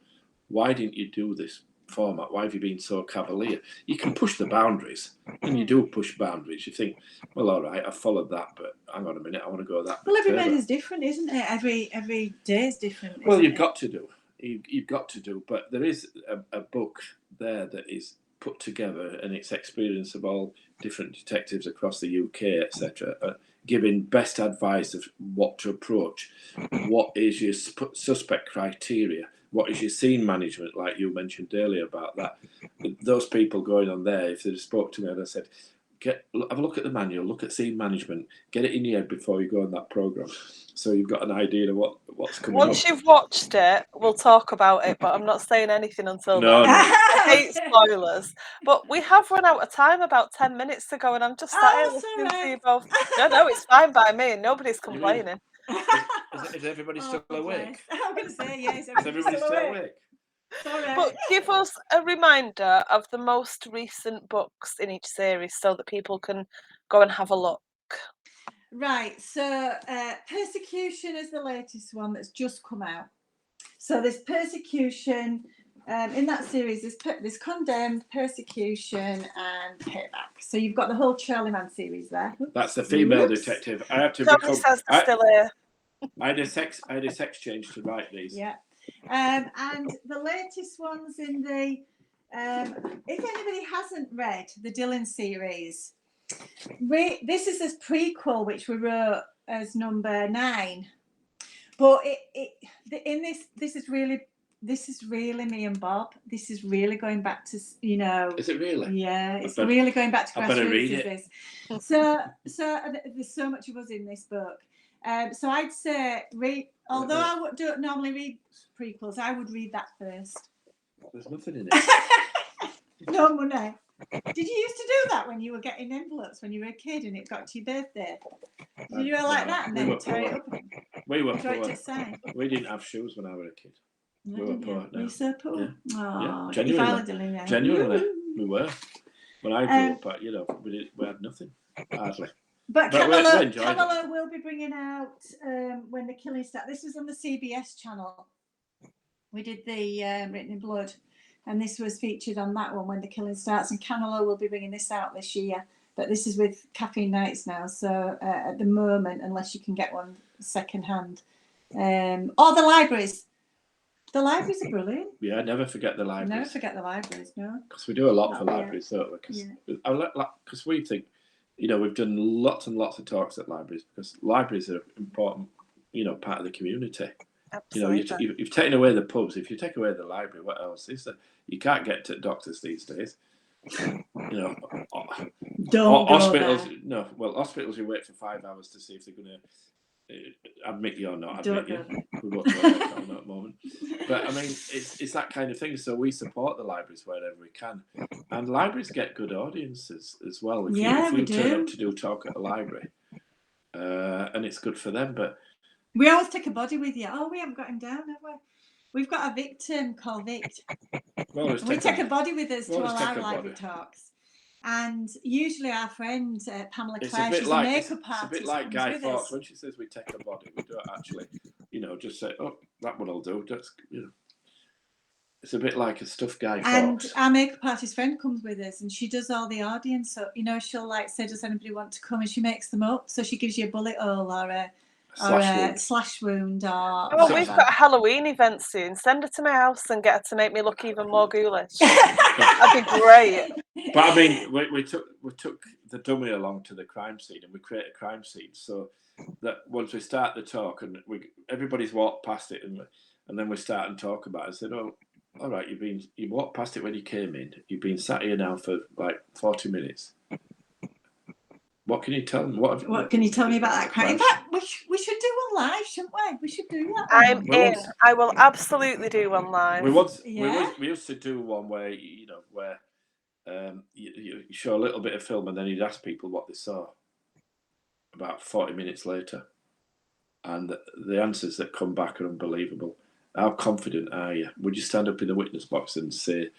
why didn't you do this format? Why have you been so cavalier? You can push the boundaries, and you do push boundaries. You think, well, all right, I've followed that, but hang on a minute, I want to go that. Well, every man is different, isn't it? Every day is different. Well, you've got to do. You've got to do. But there is a book there that is put together, and it's experience of all different detectives across the UK, etc., giving best advice of what to approach. What is your suspect criteria? What is your scene management, like you mentioned earlier about that? Those people going on there, if they'd spoke to me and I said, have a look at the manual, look at scene management, get it in your head before you go on that programme, so you've got an idea of what's coming up. Once you've watched it, we'll talk about it, but I'm not saying anything until then. I hate spoilers. But we have run out of time about 10 minutes ago, and I'm just sat here listening to you both. No, it's fine by me, and nobody's complaining. Is everybody still awake? I'm going to say, yes. Is everybody still awake? Sorry. But give us a reminder of the most recent books in each series so that people can go and have a look. Right, so Persecution is the latest one that's just come out. So there's Persecution, in that series, there's Condemned, Persecution, and Payback. So you've got the whole Shirley Man series there. That's the female detective. I have to Nobody says they're still here. I had a sex change to write these. Yeah. And the latest ones in the, if anybody hasn't read the Dylan series, this is a prequel which we wrote as number 9. But this is really me and Bob. This is really going back to, Is it really? Yeah, it's really going back to I better read it. So there's so much of us in this book. So I'd say although I don't normally read prequels, I would read that first. There's nothing in it. No money. Did you used to do that when you were getting envelopes when you were a kid and it got to your birthday? Did you go like that and then tear it up? We were Throw it to poor. the side? We didn't have shoes when I was a kid. No, We were poor. Were you so poor? Yeah. Oh, Yeah, genuinely, we were. When I grew up, we had nothing, hardly. But we Camilla will be bringing out When the Killing Starts. This was on the CBS channel. We did the Written in Blood, and this was featured on that one, When the Killing Starts. And Camilla will be bringing this out this year. But this is with Caffeine Nights now. So at the moment, unless you can get one second hand. Or the libraries. The libraries are brilliant. Yeah, never forget the libraries. Never forget the libraries, no. Because we do a lot for libraries, don't we? Because we think, we've done lots and lots of talks at libraries, because libraries are an important, part of the community. Absolutely. You've taken away the pubs. If you take away the library, what else is there? You can't get to doctors these days. Don't hospitals. go there. No, well, hospitals you wait for 5 hours to see if they're going to admit you're not. Admit you. We won't talk about that at that moment. But I mean, it's that kind of thing. So we support the libraries wherever we can, and libraries get good audiences as well. If you turn up to do a talk at a library, and it's good for them. But we always take a body with you. Oh, we haven't got him down, have we? We've got a victim called Vict. We take a body with us to all our library talks. And usually our friend Pamela Clare, she's a makeup artist. It's a bit like Guy Fawkes. When she says we take a body, we don't actually, just say, oh, that one will do. Just, it's a bit like a stuffed Guy Fawkes. And our makeup artist friend comes with us, and she does all the audience. So she'll say, does anybody want to come? And she makes them up. So she gives you a bullet hole or a slash wound we've got a Halloween event soon. Send her to my house and get her to make me look even more ghoulish. That'd be great. But I mean, we took the dummy along to the crime scene, and we create a crime scene so that once we start the talk and everybody's walked past it, and then we start and talk about it. I said, oh, all right, you walked past it when you came in. You've been sat here now for like 40 minutes. What can you tell me? What can you tell me about that crime? In fact, we should do one live, shouldn't we? We should do that. I'm in. I will absolutely do one live. We used to do one where you show a little bit of film and then you'd ask people what they saw about 40 minutes later, and the answers that come back are unbelievable. How confident are you? Would you stand up in the witness box and say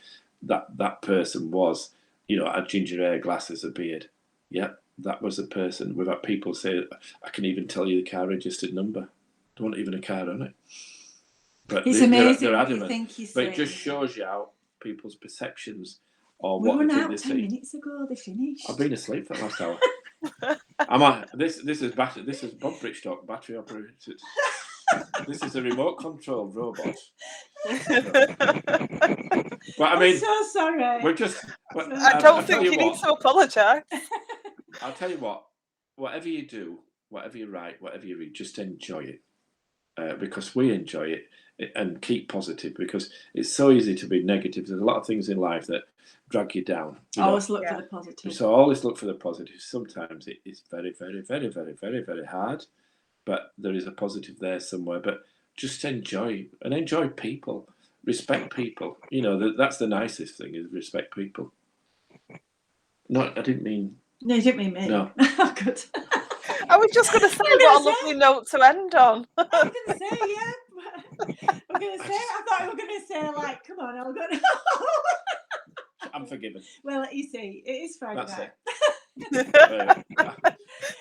that person was, had ginger hair, glasses, a beard? Yeah. That was a person. We've had people say, I can even tell you the car registered number. There wasn't even a car on it. But it's amazing. They're adamant. But it just shows you how people's perceptions or what they think they see. 10 minutes ago, they finished. I've been asleep for the last hour. This is Bob Bridgestock battery operated. This is a remote controlled robot. But I mean, I'm so sorry. We're just. I don't think you need to apologise. I'll tell you what. Whatever you do, whatever you write, whatever you read, just enjoy it, because we enjoy it, and keep positive, because it's so easy to be negative. There's a lot of things in life that drag you down. Always look for the positive. So always look for the positive. Sometimes it is very, very, very, very, very, very hard, but there is a positive there somewhere. But just enjoy people, respect people. That's the nicest thing, is respect people. No, I didn't mean. No, you didn't mean me. No. Good. I was just going to say, what a lovely note to end on. I was going to say, yeah. I thought you were going to say, like, come on, I'll go. I'm forgiven. Well, you see, it is Friday night.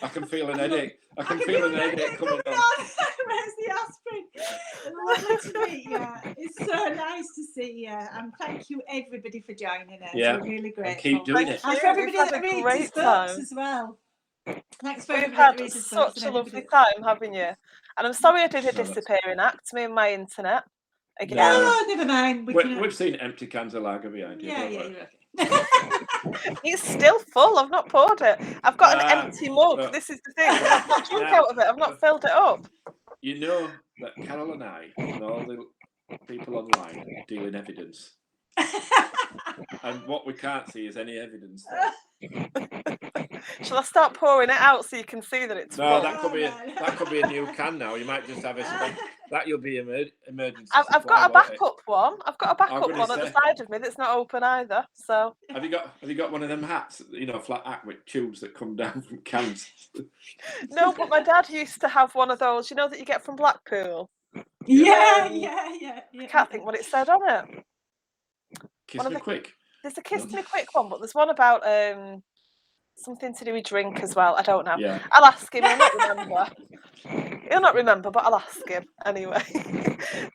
I can feel an headache. I can feel an headache coming on. Where's the aspirin? Lovely to meet you. It's so nice to see you, and thank you everybody for joining us. Yeah. We're really grateful. And keep doing it. And for everybody that reads his books as well. Thanks for everybody that reads his books. Such a lovely time having you. And I'm sorry I did a disappearing act, me and my internet. Again. No, never mind. We've seen empty cans of lager behind you. Yeah, you're okay. It's still full. I've not poured it. I've got an empty mug. This is the thing. I've not drunk out of it. I've not filled it up. You know that Carol and I and all the people online deal in evidence. And what we can't see is any evidence there. Shall I start pouring it out so you can see that it's full? That could be a new can now. You might just have that'll be emergency. I've got a backup one. I've got a backup one at the side of me that's not open either. So have you got one of them hats? Flat hat with tubes that come down from cans. No, but my dad used to have one of those. That you get from Blackpool. Yeah. I can't think what it said on it. Kiss me quick. There's a kiss me quick one, but there's one about something to do with drink as well. I don't know. Yeah. I'll ask him. He'll not remember, but I'll ask him anyway.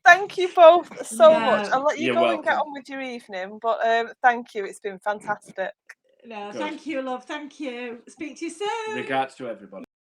Thank you both so much. I'll let you go and get on with your evening, but thank you. It's been fantastic. No, thank you, love. Thank you. Speak to you soon. Regards to everybody.